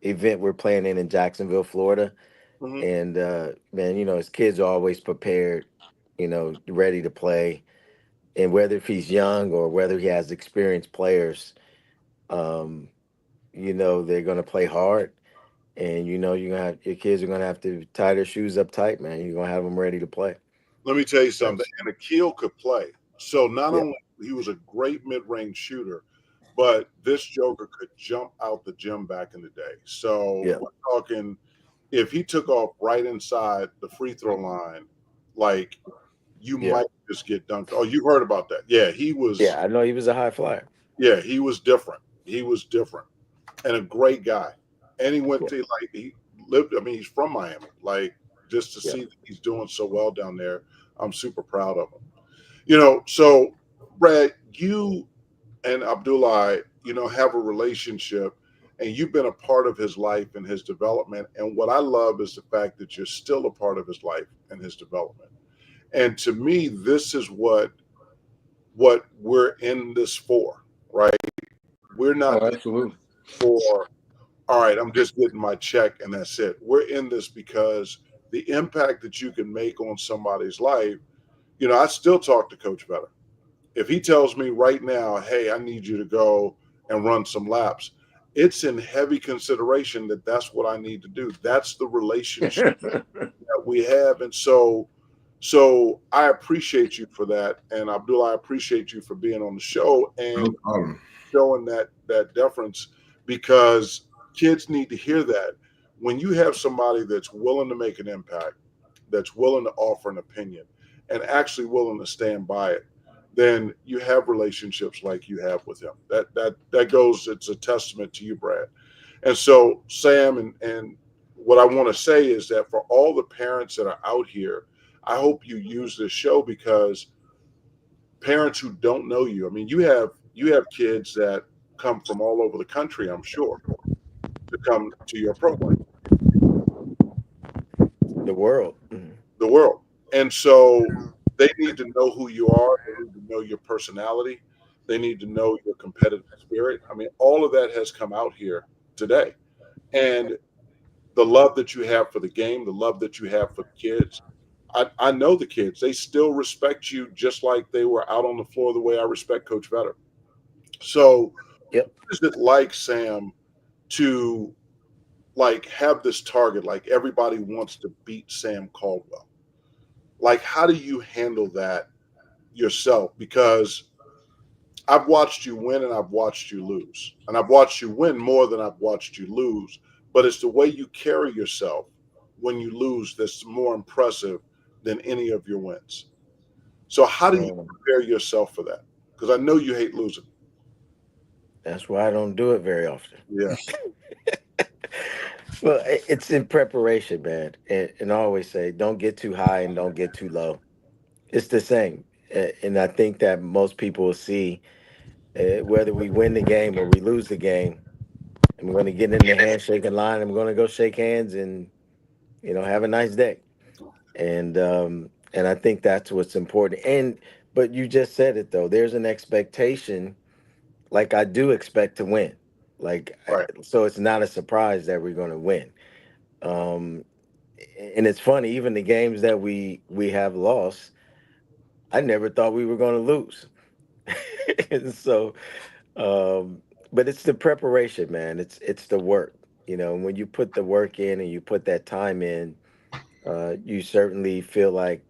[SPEAKER 4] event we're playing in Jacksonville, Florida.
[SPEAKER 1] Mm-hmm.
[SPEAKER 4] And man, his kids are always prepared, ready to play. And whether if he's young or whether he has experienced players, they're gonna play hard. And your kids are gonna have to tie their shoes up tight, man. You're gonna have them ready to play.
[SPEAKER 1] Let me tell you something. And Akil could play. So not only he was a great mid-range shooter, but this joker could jump out the gym back in the day. So we're talking, if he took off right inside the free throw line, like you might just get dunked. Oh, you heard about that? Yeah, he was.
[SPEAKER 4] Yeah, I know he was a high flyer.
[SPEAKER 1] Yeah, he was different. He was different, and a great guy. And he went to he lived. I mean, he's from Miami. Like, just to see that he's doing so well down there, I'm super proud of him. So Brad, you and Abdullah, have a relationship, and you've been a part of his life and his development. And what I love is the fact that you're still a part of his life and his development. And to me, this is what we're in this for, right? We're not
[SPEAKER 3] absolutely
[SPEAKER 1] for, all right, I'm just getting my check and that's it. We're in this because the impact that you can make on somebody's life. I still talk to Coach Vetter. If he tells me right now, hey, I need you to go and run some laps, it's in heavy consideration that that's what I need to do. That's the relationship that we have. And so I appreciate you for that. And Abdullah, I appreciate you for being on the show
[SPEAKER 5] No
[SPEAKER 1] and
[SPEAKER 5] problem.
[SPEAKER 1] showing that deference, because kids need to hear that. When you have somebody that's willing to make an impact, that's willing to offer an opinion, and actually willing to stand by it, then you have relationships like you have with him. That goes. It's a testament to you, Brad. And so, Sam, and what I want to say is that for all the parents that are out here, I hope you use this show, because parents who don't know you, I mean, you have kids that come from all over the country, I'm sure, to come to your program,
[SPEAKER 4] The world.
[SPEAKER 1] the world. And so they need to know who you are. They need to know your personality. They need to know your competitive spirit. I mean, all of that has come out here today. And the love that you have for the game, the love that you have for the kids. I know the kids, they still respect you just like they were out on the floor the way I respect Coach Vetter. So
[SPEAKER 4] Yep.
[SPEAKER 1] what is it like, Sam, to like have this target? Like everybody wants to beat Sam Caldwell. Like, how do you handle that yourself? Because I've watched you win and I've watched you lose. And I've watched you win more than I've watched you lose. But it's the way you carry yourself when you lose that's more impressive than any of your wins. So how do you prepare yourself for that? Because I know you hate losing.
[SPEAKER 4] That's why I don't do it very often.
[SPEAKER 1] Yeah.
[SPEAKER 4] Well, it's in preparation, man. And I always say, don't get too high and don't get too low. It's the same. And I think that most people will see whether we win the game or we lose the game. I'm going to get in the handshaking line. I'm going to go shake hands and, have a nice day. And I think that's what's important. But you just said it though. There's an expectation, like I do expect to win.
[SPEAKER 1] Right.
[SPEAKER 4] So it's not a surprise that we're going to win. Um, and it's funny, even the games that we have lost, I never thought we were going to lose. And so, um, but it's the preparation, man. It's the work. When you put the work in and you put that time in, you certainly feel like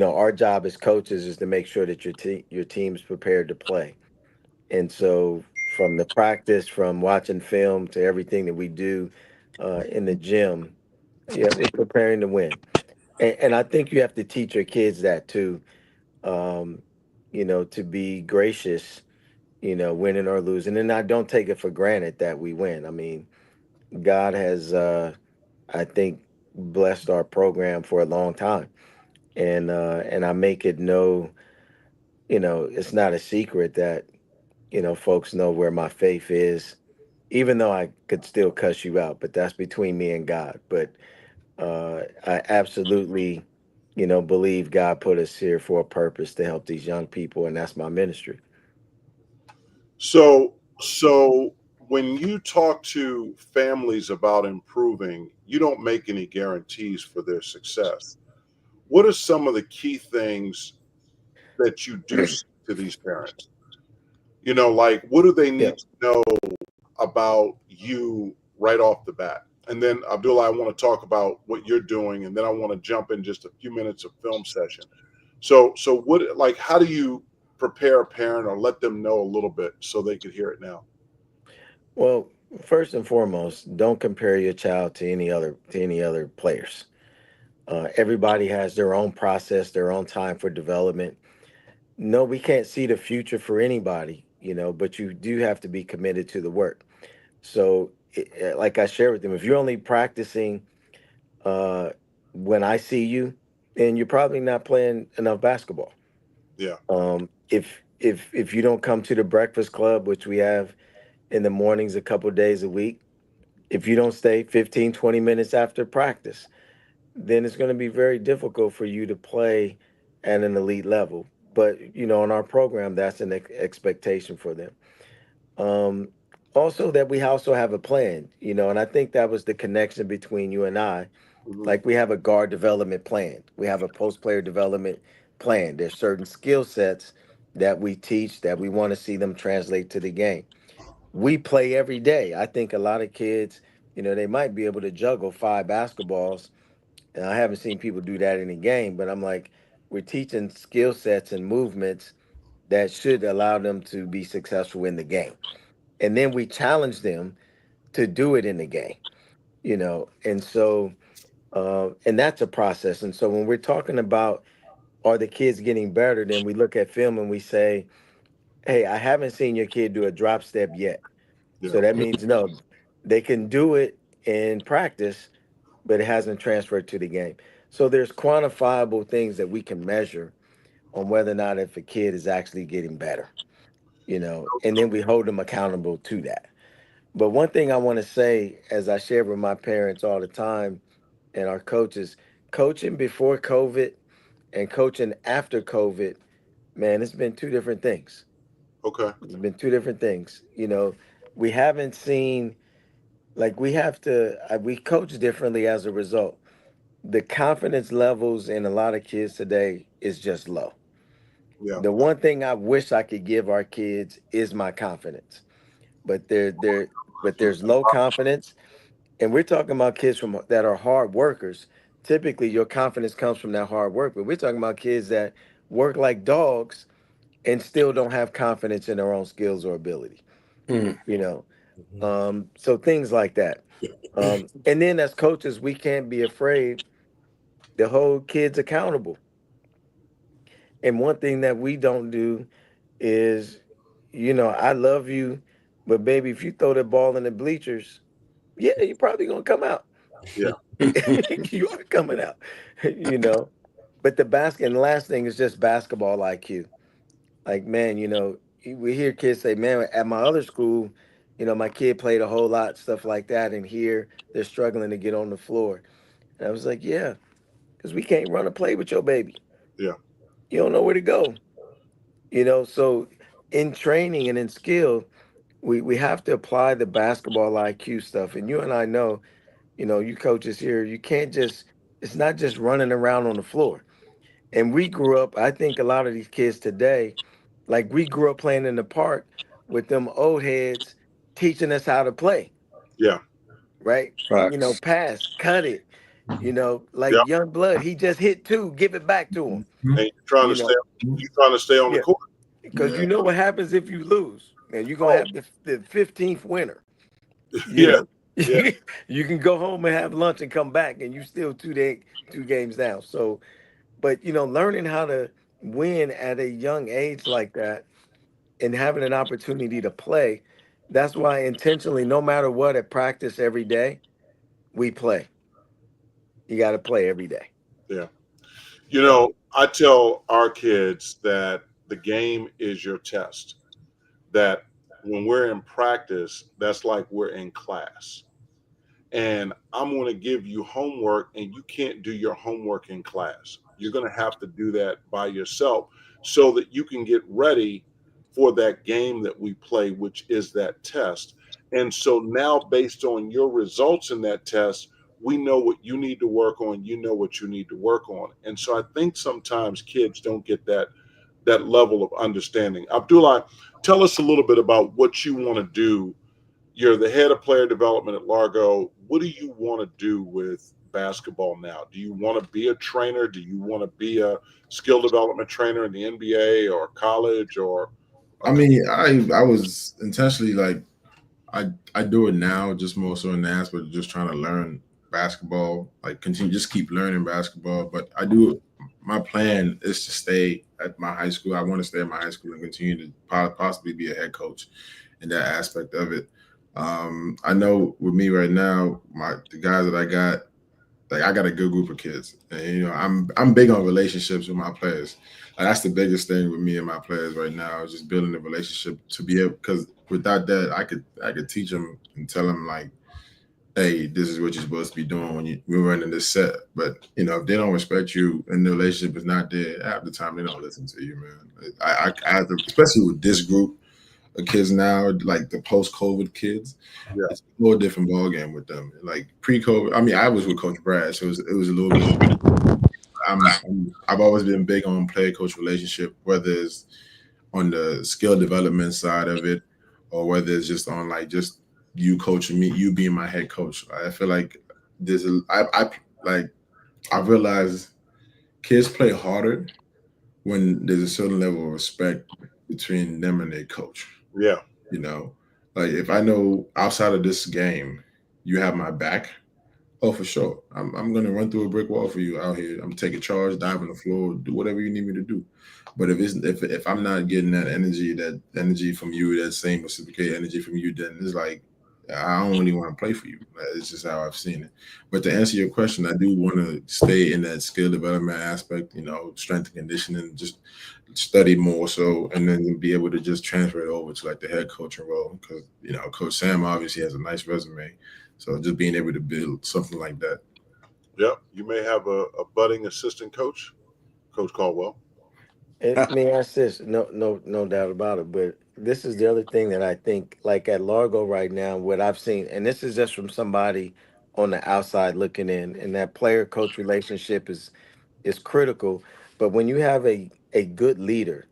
[SPEAKER 4] our job as coaches is to make sure that your team's prepared to play. And so, from the practice, from watching film to everything that we do in the gym, yeah, we're preparing to win. And I think you have to teach your kids that too. Um, to be gracious, winning or losing. And I don't take it for granted that we win. I mean, God has, I think, blessed our program for a long time, and I make it it's not a secret that folks know where my faith is, even though I could still cuss you out, but that's between me and God. But I absolutely, believe God put us here for a purpose to help these young people, and that's my ministry.
[SPEAKER 1] So when you talk to families about improving, you don't make any guarantees for their success. What are some of the key things that you do say to these parents? Like what do they
[SPEAKER 4] Yeah.
[SPEAKER 1] need to know about you right off the bat? And then Abdullah, I want to talk about what you're doing, and then I want to jump in just a few minutes of film session. So what, like, how do you prepare a parent or let them know a little bit so they could hear it now?
[SPEAKER 4] Well, first and foremost, don't compare your child to any other players. Everybody has their own process, their own time for development. No, we can't see the future for anybody, but you do have to be committed to the work. So, like I share with them, if you're only practicing uh, when I see you, then you're probably not playing enough basketball.
[SPEAKER 1] Yeah.
[SPEAKER 4] If you don't come to the breakfast club, which we have in the mornings a couple days a week, if you don't stay 15, 20 minutes after practice, then it's going to be very difficult for you to play at an elite level. But in our program, that's an expectation for them. Um, Also, that we also have a plan, and I think that was the connection between you and I.
[SPEAKER 1] Mhm.
[SPEAKER 4] Like we have a guard development plan, we have a post player development plan. There's certain skill sets that we teach that we want to see them translate to the game. we play every day. I think a lot of kids, they might be able to juggle 5 basketballs, and I haven't seen people do that in a game, but I'm like, we're teaching skill sets and movements that should allow them to be successful in the game. And then we challenge them to do it in the game, and so and that's a process. And so when we're talking about are the kids getting better, then we look at film and we say, hey, I haven't seen your kid do a drop step yet.
[SPEAKER 1] Yeah.
[SPEAKER 4] So that means no, they can do it in practice, but it hasn't transferred to the game. So there's quantifiable things that we can measure on whether or not if a kid is actually getting better, and then we hold them accountable to that. But one thing I want to say, as I share with my parents all the time and our coaches, coaching before COVID and coaching after COVID, man, it's been two different things.
[SPEAKER 1] Okay.
[SPEAKER 4] It's been two different things. We haven't seen, like, we have to, we coach differently as a result. The confidence levels in a lot of kids today is just low.
[SPEAKER 1] Yeah.
[SPEAKER 4] The one thing I wish I could give our kids is my confidence, but there's low confidence, and we're talking about kids from that are hard workers. Typically, your confidence comes from that hard work, but we're talking about kids that work like dogs and still don't have confidence in their own skills or ability.
[SPEAKER 3] Hmm.
[SPEAKER 4] So things like that. And then as coaches, we can't be afraid to hold kids accountable. And one thing that we don't do is, I love you, but baby, if you throw the ball in the bleachers, yeah, you're probably gonna come out.
[SPEAKER 1] Yeah.
[SPEAKER 4] You are coming out, you know. But and the last thing is just basketball IQ. Like, man, we hear kids say, man, at my other school, my kid played a whole lot, stuff like that, and here they're struggling to get on the floor. And I was like, yeah, because we can't run a play with your baby.
[SPEAKER 1] Yeah.
[SPEAKER 4] You don't know where to go. So in training and in skill, we have to apply the basketball IQ stuff. And you and I know, you coaches here, you can't just, it's not just running around on the floor. And we grew up, I think a lot of these kids today, like we grew up playing in the park with them old heads teaching us how to play,
[SPEAKER 1] Yeah.
[SPEAKER 4] right?
[SPEAKER 3] Facts.
[SPEAKER 4] Pass, cut it, like
[SPEAKER 1] Yeah.
[SPEAKER 4] young blood, he just hit two, give it back to him,
[SPEAKER 1] And
[SPEAKER 4] you know,
[SPEAKER 1] you're trying to stay on the
[SPEAKER 4] yeah,
[SPEAKER 1] court.
[SPEAKER 4] because you know what happens if you lose, man, you're going to
[SPEAKER 1] Oh,
[SPEAKER 4] have the 15th winner, you
[SPEAKER 1] yeah.
[SPEAKER 4] know.
[SPEAKER 1] Yeah.
[SPEAKER 4] You can go home and have lunch and come back and you still two games down. So, but learning how to win at a young age like that and having an opportunity to play, that's why intentionally, no matter what, at practice every day, we play. You got to play every day.
[SPEAKER 1] Yeah.
[SPEAKER 4] Yeah.
[SPEAKER 1] I tell our kids that the game is your test, that when we're in practice, that's like we're in class. And I'm going to give you homework, and you can't do your homework in class. You're going to have to do that by yourself so that you can get ready for that game that we play, which is that test. And so now, based on your results in that test, we know what you need to work on. You know what you need to work on. And so I think sometimes kids don't get that level of understanding. Abdullah, tell us a little bit about what you want to do. You're the head of player development at Largo. What do you want to do with basketball now? Do you want to be a trainer? Do you want to be a skill development trainer in the NBA or college or?
[SPEAKER 5] I mean, I was intentionally like I do it now, just more so in the aspect of just trying to learn basketball, like continue just keep learning basketball. But my plan is to stay at my high school. I want to stay at my high school and continue to possibly be a head coach in that aspect of it. I know with me right now, the guys that I got, like I got a good group of kids, and I'm big on relationships with my players. Like, that's the biggest thing with me and my players right now is just building a relationship to be able, because without that, I could teach them and tell them like, hey, this is what you're supposed to be doing when we're running this set. But if they don't respect you and the relationship is not there, half the time they don't listen to you, man. I have to, especially with this group of kids now, like the post-COVID kids,
[SPEAKER 1] Yeah.
[SPEAKER 5] it's a little different ballgame with them. Like pre-COVID, I mean, I was with Coach Brad, so it was a little bit. I've always been big on player-coach relationship, whether it's on the skill development side of it, or whether it's just on like just you coaching me, you being my head coach. I feel like I realize kids play harder when there's a certain level of respect between them and their coach.
[SPEAKER 1] Yeah.
[SPEAKER 5] You know, like if I know outside of this game, you have my back. Oh, for sure. I'm gonna run through a brick wall for you out here. I'm taking charge, dive on the floor, do whatever you need me to do. But if I'm not getting that energy from you, that same reciprocated energy from you, then it's like I don't really want to play for you. It's just how I've seen it. But to answer your question, I do want to stay in that skill development aspect, strength and conditioning, just study more so, and then be able to just transfer it over to like the head coaching role. Because Coach Sam obviously has a nice resume, so just being able to build something like that.
[SPEAKER 1] Yep. You may have a budding assistant coach, Coach Caldwell.
[SPEAKER 4] And let me ask this, no doubt about it. But this is the other thing that I think, like at Largo right now, what I've seen, and this is just from somebody on the outside looking in, and that player coach relationship is critical. But when you have a good leader,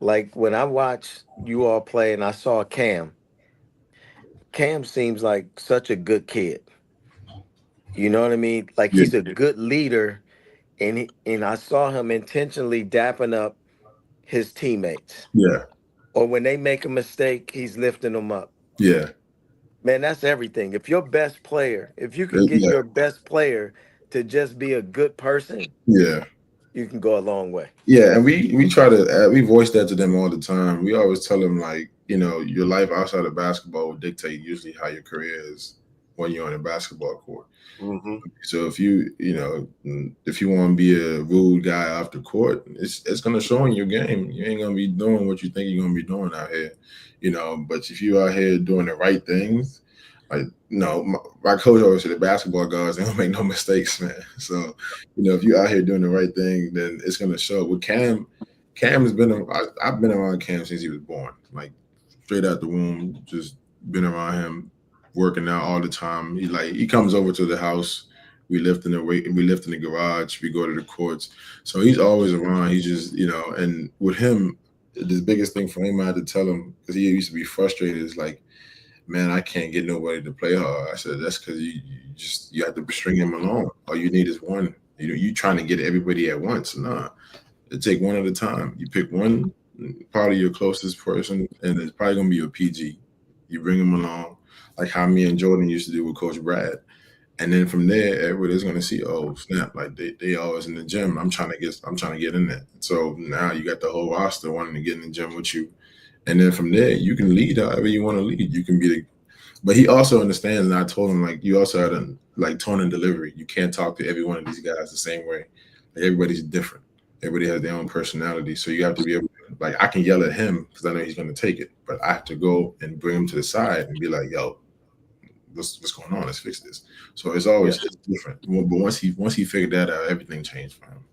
[SPEAKER 4] like when I watch you all play, and I saw Cam seems like such a good kid. You know what I mean? Like
[SPEAKER 5] Yeah,
[SPEAKER 4] he's a good leader, and I saw him intentionally dapping up his teammates.
[SPEAKER 5] yeah,
[SPEAKER 4] Or when they make a mistake, he's lifting them up.
[SPEAKER 5] yeah,
[SPEAKER 4] Man, that's everything. If you can get
[SPEAKER 5] yeah,
[SPEAKER 4] your best player to just be a good person,
[SPEAKER 5] yeah.
[SPEAKER 4] you can go a long way.
[SPEAKER 5] Yeah, and we try to we voice that to them all the time. We always tell them like, your life outside of basketball will dictate usually how your career is when you're on a basketball court.
[SPEAKER 1] Mm-hmm.
[SPEAKER 5] So if you want to be a rude guy off the court, it's gonna show in your game. You ain't gonna be doing what you think you're gonna be doing out here, But if you out here doing the right things, like my coach always said, the basketball guys, they don't make no mistakes, man. So if you out here doing the right thing, then it's gonna show. With Cam has been I've been around Cam since he was born, like straight out the womb, just been around him, working out all the time. He comes over to the house. We lift in the garage. We go to the courts. So he's always around. He's just and with him, the biggest thing for him I had to tell him, because he used to be frustrated, is like, man, I can't get nobody to play hard. I said, that's because you have to string him along. All you need is one. You trying to get everybody at once. Nah, it take one at a time. You pick one, probably your closest person, and it's probably gonna be your PG. You bring them along, like how me and Jordan used to do with Coach Brad. And then from there, everybody's gonna see, oh snap, like they always in the gym. I'm trying to get in there. So now you got the whole roster wanting to get in the gym with you. And then from there, you can lead however you want to lead. You can be but he also understands, and I told him, like, you also had like tone and delivery. You can't talk to every one of these guys the same way. Like, everybody's different. Everybody has their own personality. So you have to be able to, like, I can yell at him because I know he's going to take it, but I have to go and bring him to the side and be like, yo, what's going on? Let's fix this. So it's always different. But once he figured that out, everything changed for him.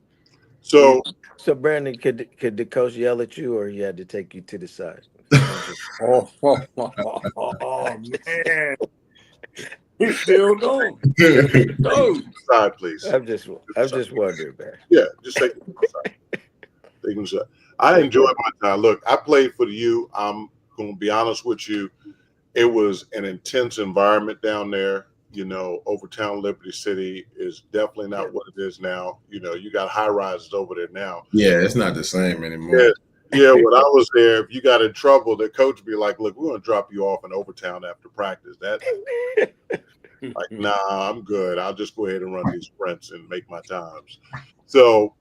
[SPEAKER 1] So
[SPEAKER 4] Brandon, could the coach yell at you, or he had to take you to the side?
[SPEAKER 3] Oh, man. He still don't. No.
[SPEAKER 1] side, please.
[SPEAKER 4] I'm just wondering, man.
[SPEAKER 1] Yeah, just take them aside. Take them aside. I enjoyed my time. Look, I played for the U. I'm going to be honest with you. It was an intense environment down there. Overtown Liberty City is definitely not what it is now. You got high rises over there now.
[SPEAKER 5] Yeah, it's not the same anymore.
[SPEAKER 1] Yeah, when I was there, if you got in trouble, the coach would be like, look, we're going to drop you off in Overtown after practice. Like, nah, I'm good. I'll just go ahead and run these sprints and make my times. So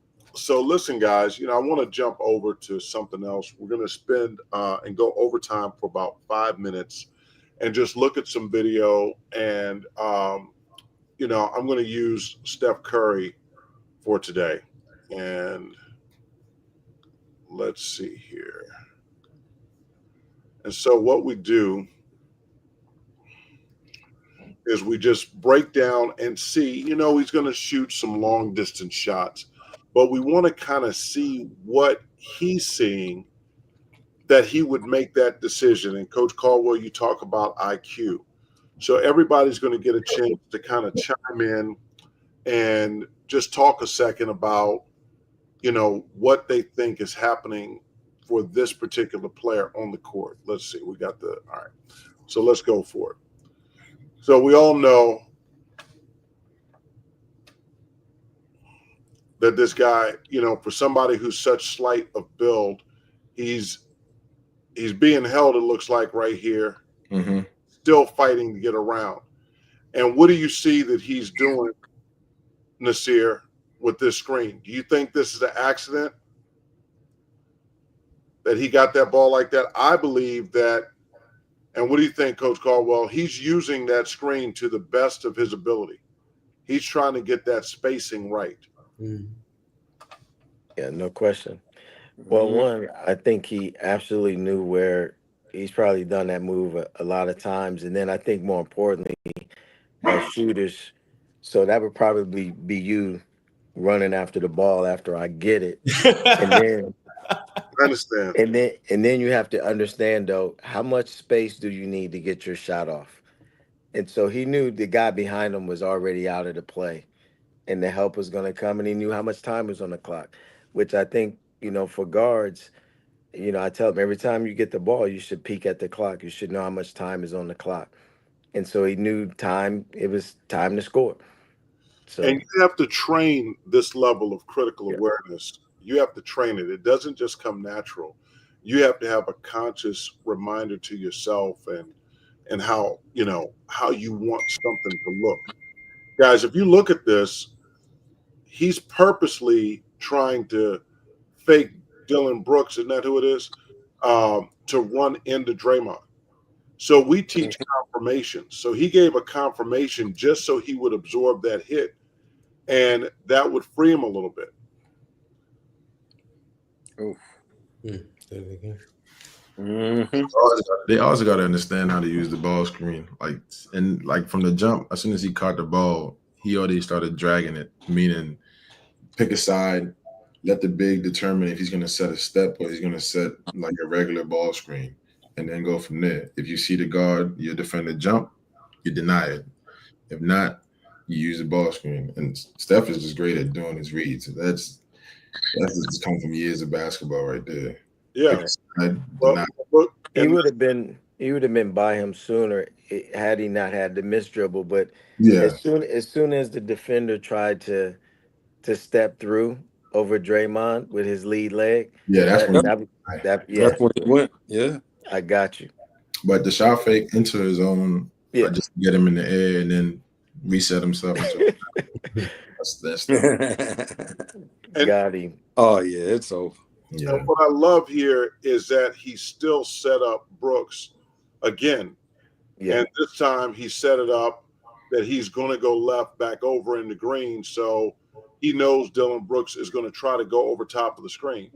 [SPEAKER 1] listen, guys, I want to jump over to something else. We're going to spend and go overtime for about 5 minutes and just look at some video. And, I'm going to use Steph Curry for today. And let's see here. And so what we do is we just break down and see, he's going to shoot some long distance shots, but we want to kind of see what he's seeing that he would make that decision. And Coach Caldwell, you talk about IQ. So everybody's going to get a chance to kind of chime in and just talk a second about, what they think is happening for this particular player on the court. Let's see. We got all right. So let's go for it. So we all know that this guy, for somebody who's such slight of build, he's being held, it looks like right here, still fighting to get around. And what do you see that he's doing, Nysear, with this screen? Do you think this is an accident that he got that ball like that? I believe that. And what do you think, Coach Caldwell? He's using that screen to the best of his ability. He's trying to get that spacing right.
[SPEAKER 4] Yeah, no question. Well, one, I think he absolutely knew where he's probably done that move a lot of times. And then I think more importantly, as shooters, so that would probably be you running after the ball after I get it. And then
[SPEAKER 1] I understand.
[SPEAKER 4] And then you have to understand though, how much space do you need to get your shot off? And so he knew the guy behind him was already out of the play and the help was going to come, and he knew how much time was on the clock, which I think, for guards, I tell them every time you get the ball, you should peek at the clock. You should know how much time is on the clock. And so he knew it was time to score. So,
[SPEAKER 1] and you have to train this level of critical awareness. You have to train it. It doesn't just come natural. You have to have a conscious reminder to yourself and how you want something to look. Guys, if you look at this, he's purposely trying to fake Dylan Brooks, isn't that who it is, to run into Draymond. So we teach confirmation. So he gave a confirmation just so he would absorb that hit, and that would free him a little bit.
[SPEAKER 5] They also got to understand how to use the ball screen. Like from the jump, as soon as he caught the ball, he already started dragging it, meaning pick a side, let the big determine if he's going to set a step or he's going to set like a regular ball screen, and then go from there. If you see the guard, your defender jump, you deny it. If not, you use the ball screen. And Steph is just great at doing his reads. That's just come from years of basketball right there.
[SPEAKER 1] Yeah.
[SPEAKER 4] He would have been by him sooner had he not had the missed dribble. But as soon as the defender tried to step through over Draymond with his lead leg,
[SPEAKER 3] that's when it went. Yeah,
[SPEAKER 4] I got you.
[SPEAKER 5] But the shot fake into his own, just get him in the air and then reset himself. That's
[SPEAKER 4] got him.
[SPEAKER 3] Oh yeah, it's over.
[SPEAKER 1] Yeah. And what I love here is that he still set up Brooks again. Yeah. And this time he set it up that he's going to go left back over in the green. So he knows Dylan Brooks is going to try to go over top of the screen.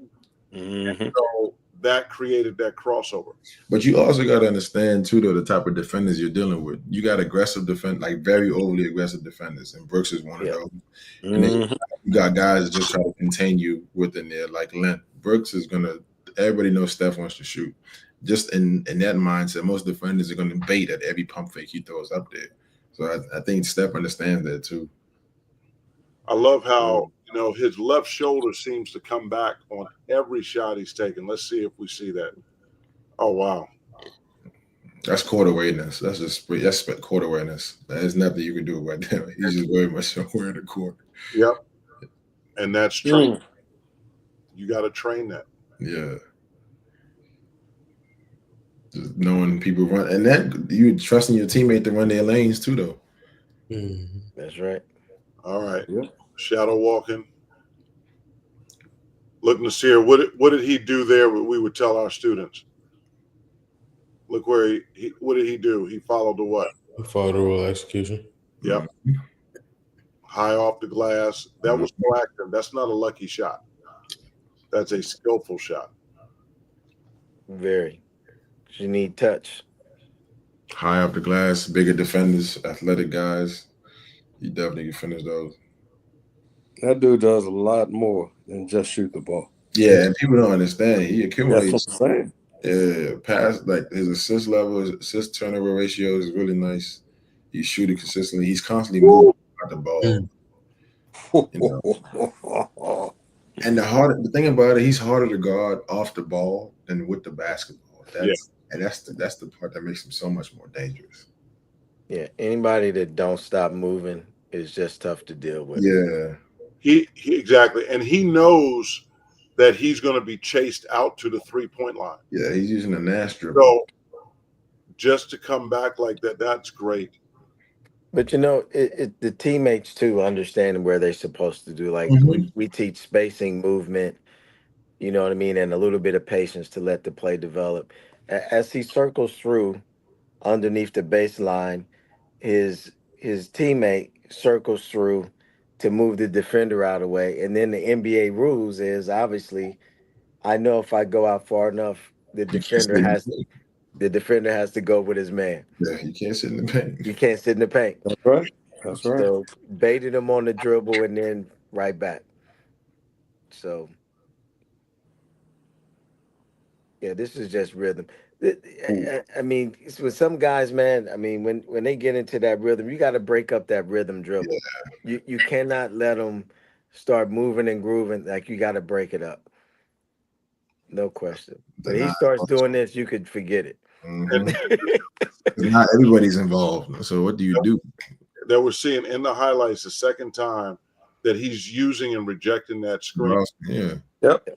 [SPEAKER 1] And so that created that crossover.
[SPEAKER 5] But you also got to understand, too, though, the type of defenders you're dealing with. You got aggressive defenders, like very overly aggressive defenders, and Brooks is one of those. And then you got guys that just try to contain you within there, like length. Brooks is going to – everybody knows Steph wants to shoot. Just in that mindset, most defenders are going to bait at every pump fake he throws up there. So I think Steph understands that, too.
[SPEAKER 1] I love how, his left shoulder seems to come back on every shot he's taking. Let's see if we see that. Oh, wow.
[SPEAKER 5] That's court awareness. That's court awareness. There's nothing you can do right there. He's just very much aware of the court.
[SPEAKER 1] Yep. And that's training. You got to train that.
[SPEAKER 5] Yeah. Just knowing people run. And that you trusting your teammate to run their lanes too, though.
[SPEAKER 4] That's right.
[SPEAKER 1] All right. Yep. Shadow walking. Look, Nysear, what did he do there? We would tell our students. Look where what did he do? He followed the what?
[SPEAKER 2] He followed the rule execution.
[SPEAKER 1] Yep. High off the glass. That was proactive. That's not a lucky shot. That's a skillful shot.
[SPEAKER 4] Very. You need touch.
[SPEAKER 5] High off the glass, bigger defenders, athletic guys. You definitely can finish those.
[SPEAKER 3] That dude does a lot more than just shoot the ball.
[SPEAKER 5] Yeah, and people don't understand. He accumulates.
[SPEAKER 3] That's what I'm saying.
[SPEAKER 5] Yeah, pass, like his assist level, his assist turnover ratio is really nice. He's shooting consistently. He's constantly moving the ball. And the thing about it, he's harder to guard off the ball than with the basketball. That's the part that makes him so much more dangerous.
[SPEAKER 4] Yeah, anybody that don't stop moving is just tough to deal with.
[SPEAKER 5] Yeah.
[SPEAKER 1] He exactly, and he knows that he's going to be chased out to the 3-point line.
[SPEAKER 5] Yeah, he's using a nasty dribble.
[SPEAKER 1] So just to come back like that, that's great.
[SPEAKER 4] But the teammates too understanding where they're supposed to do. Like we teach spacing, movement, you know what I mean, and a little bit of patience to let the play develop. As he circles through underneath the baseline, his teammate circles through to move the defender out of the way. And then the NBA rules is obviously I know if I go out far enough, the defender has to go with his man.
[SPEAKER 5] Yeah, you can't sit in the paint.
[SPEAKER 4] You can't sit in the paint.
[SPEAKER 3] That's right. That's right.
[SPEAKER 4] So baited him on the dribble and then right back. So yeah, this is just rhythm. I mean, with some guys, man, I mean, when they get into that rhythm, you got to break up that rhythm dribble. Yeah. You cannot let them start moving and grooving. Like, you got to break it up. No question. When he starts doing this, you could forget it.
[SPEAKER 5] Not everybody's involved. So what do you do?
[SPEAKER 1] That we're seeing in the highlights the second time that he's using and rejecting that screen.
[SPEAKER 5] Yeah.
[SPEAKER 3] Yep.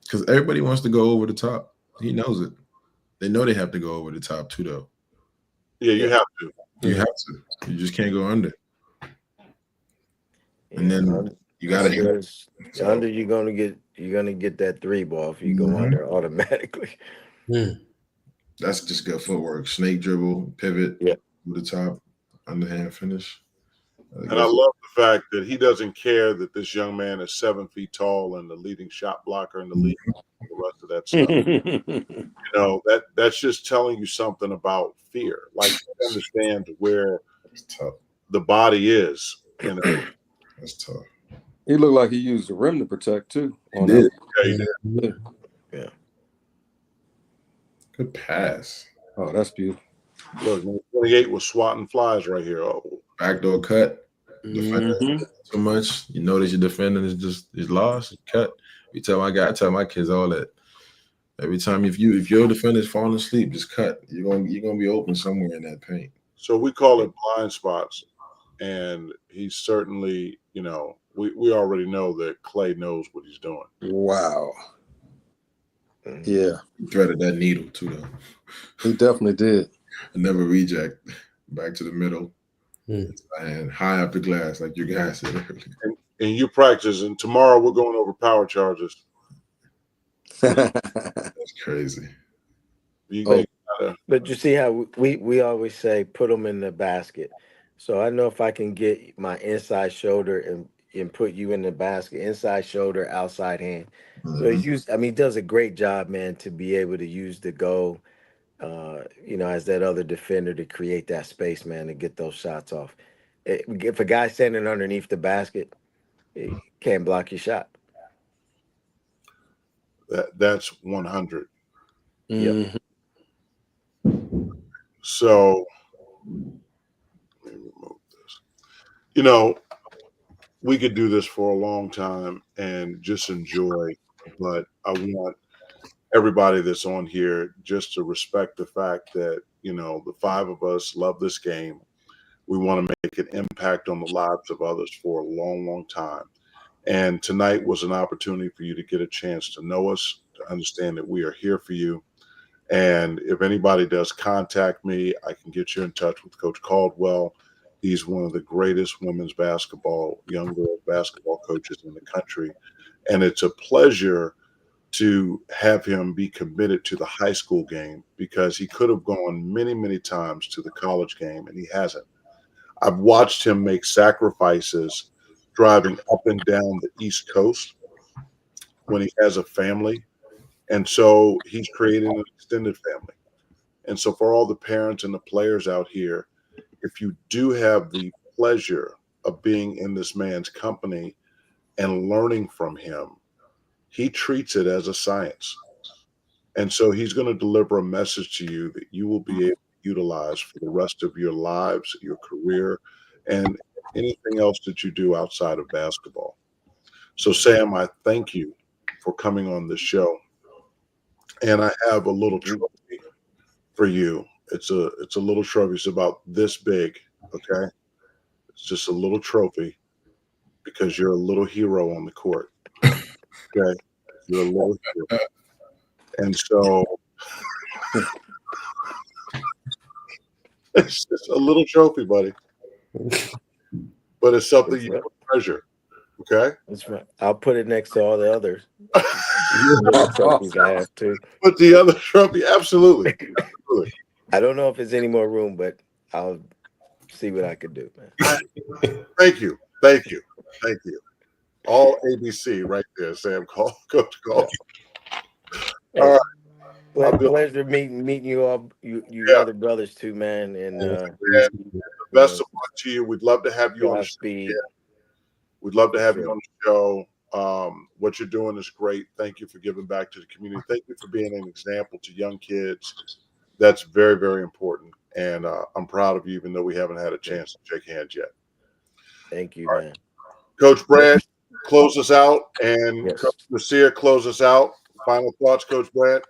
[SPEAKER 5] Because everybody wants to go over the top. He knows it. They know they have to go over the top too, though.
[SPEAKER 1] Yeah, you have to.
[SPEAKER 5] You have to. You just can't go under. And then you got to hit.
[SPEAKER 4] Under, you're gonna get that three ball if you go under automatically.
[SPEAKER 5] That's just good footwork. Snake dribble, pivot, to the top, underhand finish.
[SPEAKER 1] And I love the fact that he doesn't care that this young man is 7 feet tall and the leading shot blocker in the league. The rest of that stuff, that's just telling you something about fear. Like, you understand where the body is.
[SPEAKER 5] That's tough.
[SPEAKER 3] He looked like he used the rim to protect too.
[SPEAKER 5] He did.
[SPEAKER 1] Yeah, he did.
[SPEAKER 4] Yeah.
[SPEAKER 5] Good pass.
[SPEAKER 3] Oh, that's beautiful.
[SPEAKER 1] Look, 28 was swatting flies right here. Oh,
[SPEAKER 5] backdoor cut. Too much. You notice your defender is lost. Cut. I tell my kids all that. Every time if your defender is falling asleep, just cut. You're gonna be open somewhere in that paint.
[SPEAKER 1] So we call it blind spots, and he's certainly, we already know that Clay knows what he's doing.
[SPEAKER 3] Wow. Yeah.
[SPEAKER 5] He threaded that needle too, though.
[SPEAKER 3] He definitely did.
[SPEAKER 5] Never reject. Back to the middle. And high up the glass, like you guys said earlier.
[SPEAKER 1] And you practice, and tomorrow we're going over power charges.
[SPEAKER 5] That's crazy.
[SPEAKER 4] But you see how we always say put them in the basket. So I know if I can get my inside shoulder and put you in the basket, inside shoulder, outside hand. So he does a great job, man, to be able to use the goal, as that other defender to create that space, man, to get those shots off. If a guy's standing underneath the basket, he can't block your shot.
[SPEAKER 1] That's 100.
[SPEAKER 4] Yeah.
[SPEAKER 1] So let me remove this. We could do this for a long time and just enjoy, but I want everybody that's on here just to respect the fact that, the five of us love this game. We want to make an impact on the lives of others for a long, long time. And tonight was an opportunity for you to get a chance to know us, to understand that we are here for you. And if anybody does contact me, I can get you in touch with Coach Caldwell. He's one of the greatest women's young girls basketball coaches in the country. And it's a pleasure to have him be committed to the high school game, because he could have gone many, many times to the college game, and he hasn't. I've watched him make sacrifices driving up and down the East Coast when he has a family. And so he's creating an extended family. And so for all the parents and the players out here, if you do have the pleasure of being in this man's company and learning from him, he treats it as a science. And so he's going to deliver a message to you that you will be able to utilize for the rest of your lives, your career, and anything else that you do outside of basketball. So, Sam, I thank you for coming on this show. And I have a little trophy for you. It's a little trophy. It's about this big, okay? It's just a little trophy because you're a little hero on the court. Okay? You're a little hero. And so it's just a little trophy, buddy. But it's something you will treasure. Okay?
[SPEAKER 4] That's right. I'll put it next to all the others. Trophies I have too.
[SPEAKER 1] Put the other trophy, absolutely. Absolutely.
[SPEAKER 4] I don't know if there's any more room, but I'll see what I can do, man.
[SPEAKER 1] Thank you. Thank you. Thank you. All ABC right there, Sam. Coach Call.
[SPEAKER 4] Hey,
[SPEAKER 1] All right.
[SPEAKER 4] Pleasure meeting you all, you other brothers too, man. And
[SPEAKER 1] best of luck to you. We'd love to have you on the show.
[SPEAKER 4] Godspeed.
[SPEAKER 1] We'd love to have you on the show. What you're doing is great. Thank you for giving back to the community. Thank you for being an example to young kids. That's very, very important. And I'm proud of you, even though we haven't had a chance to shake hands yet.
[SPEAKER 4] Thank you,
[SPEAKER 1] all
[SPEAKER 4] man.
[SPEAKER 1] Right. Coach Brad, close us out. And
[SPEAKER 4] Yes.
[SPEAKER 1] Coach Nysear, close us out. Final thoughts, Coach Brad?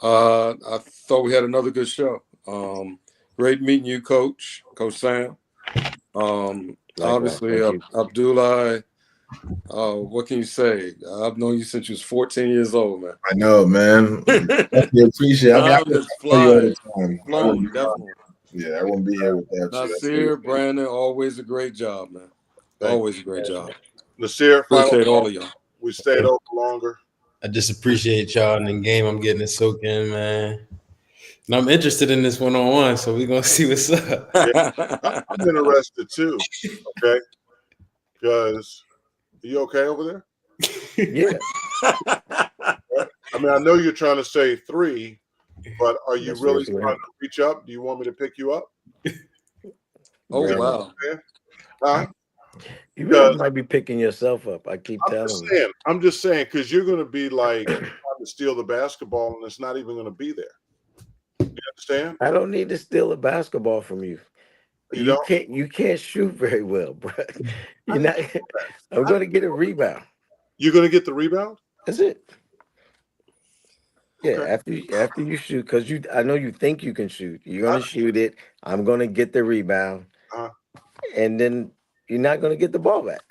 [SPEAKER 3] I thought we had another good show. Great meeting you, Coach Sam. Obviously, Abdullah, what can you say? I've known you since you was 14 years old, man.
[SPEAKER 5] I know, man. I appreciate it. I mean,
[SPEAKER 3] flowing, definitely.
[SPEAKER 5] Yeah, I wouldn't be here without you.
[SPEAKER 3] Nysear, Brandon, always a great job, man. Always a great job.
[SPEAKER 1] Nysear,
[SPEAKER 3] appreciate all of y'all.
[SPEAKER 1] We stayed over longer.
[SPEAKER 2] I just appreciate y'all in the game. I'm getting it soaked in, man. And I'm interested in this one-on-one, so we're going to see what's up.
[SPEAKER 1] Yeah, I'm interested too, okay? Because, are you okay over there?
[SPEAKER 4] Yeah.
[SPEAKER 1] I mean, I know you're trying to say 3, but are you really trying to reach up? Do you want me to pick you up?
[SPEAKER 3] Oh, wow.
[SPEAKER 1] Huh?
[SPEAKER 4] You really might be picking yourself up. I keep telling you.
[SPEAKER 1] I'm just saying, because you're going to be like trying to steal the basketball, and it's not even going to be there. You understand?
[SPEAKER 4] I don't need to steal a basketball from you. You can't shoot very well, bro. You're not. I'm going to get a rebound.
[SPEAKER 1] You're going to get the rebound?
[SPEAKER 4] That's it. Yeah,
[SPEAKER 1] Okay.
[SPEAKER 4] after you shoot, because I know you think you can shoot. You're going to shoot it. I'm going to get the rebound, and then you're not going to get the ball back.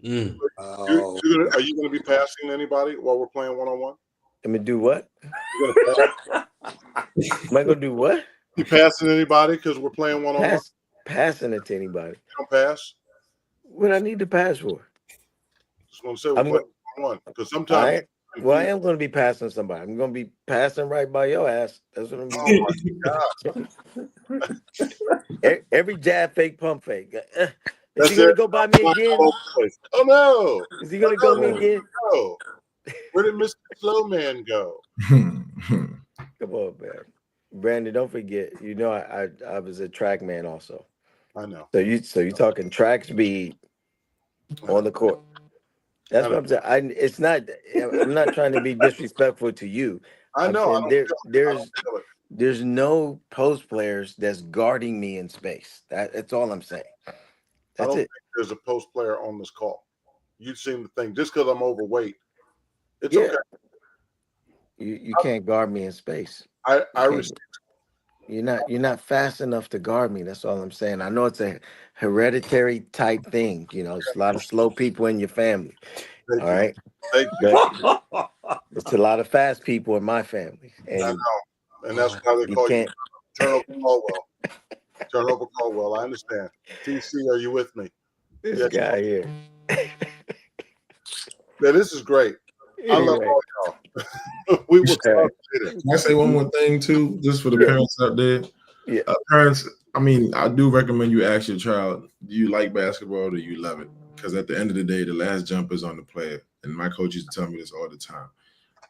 [SPEAKER 2] Mm.
[SPEAKER 1] Are you going to be passing anybody while we're playing one-on-one?
[SPEAKER 4] Let me do what?
[SPEAKER 1] You're going to pass?
[SPEAKER 4] Am I going to do what?
[SPEAKER 1] You passing anybody because we're playing one-on-one?
[SPEAKER 4] Passing it to anybody.
[SPEAKER 1] You don't pass?
[SPEAKER 4] What I need to pass for?
[SPEAKER 1] Just want to say we're playing one-on-one. Because sometimes...
[SPEAKER 4] I am going to be passing somebody. I'm going to be passing right by your ass. That's what I'm going to do. Every jab fake, pump fake. Is he going to go by me again?
[SPEAKER 1] Oh, no.
[SPEAKER 4] Is he going to go me again?
[SPEAKER 1] No. Where did Mr. Slow Man go?
[SPEAKER 4] Come on, man. Brandon, don't forget. You know, I was a track man also.
[SPEAKER 1] I know.
[SPEAKER 4] So you talking track speed on the court. That's what I'm saying. I'm not trying to be disrespectful to you.
[SPEAKER 1] I know.
[SPEAKER 4] There's no post players that's guarding me in space. That's all I'm saying.
[SPEAKER 1] I don't think there's a post player on this call. You seem to think just because I'm overweight, it's okay.
[SPEAKER 4] You can't guard me in space. You're not fast enough to guard me. That's all I'm saying. I know it's a hereditary type thing. You know, it's a lot of slow people in your family. All right.
[SPEAKER 1] Thank you.
[SPEAKER 4] It's a lot of fast people in my family. And
[SPEAKER 1] I know. And that's why they call you Turnover Caldwell. Turnover Caldwell. I understand. TC, are you with me?
[SPEAKER 4] This guy here.
[SPEAKER 1] Yeah, this is great. Anyway. I love all y'all. We will talk later.
[SPEAKER 5] Can I say one more thing too, just for the parents out there?
[SPEAKER 4] Yeah.
[SPEAKER 5] Parents, I mean, I do recommend you ask your child, do you like basketball or do you love it? Because at the end of the day, the last jump is on the player. And my coach used to tell me this all the time.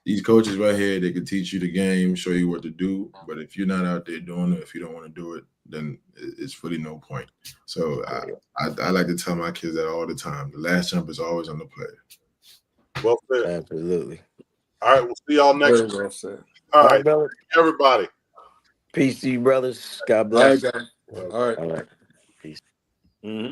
[SPEAKER 5] These coaches right here, they can teach you the game, show you what to do. But if you're not out there doing it, if you don't want to do it, then it's really no point. So I like to tell my kids that all the time. The last jump is always on the player.
[SPEAKER 1] Well said.
[SPEAKER 4] Absolutely.
[SPEAKER 1] All right, we'll see y'all next week.
[SPEAKER 3] Well
[SPEAKER 1] all right, everybody.
[SPEAKER 4] Peace to you, brothers. God bless.
[SPEAKER 3] All right.
[SPEAKER 4] All right. Peace.
[SPEAKER 3] Mm-hmm.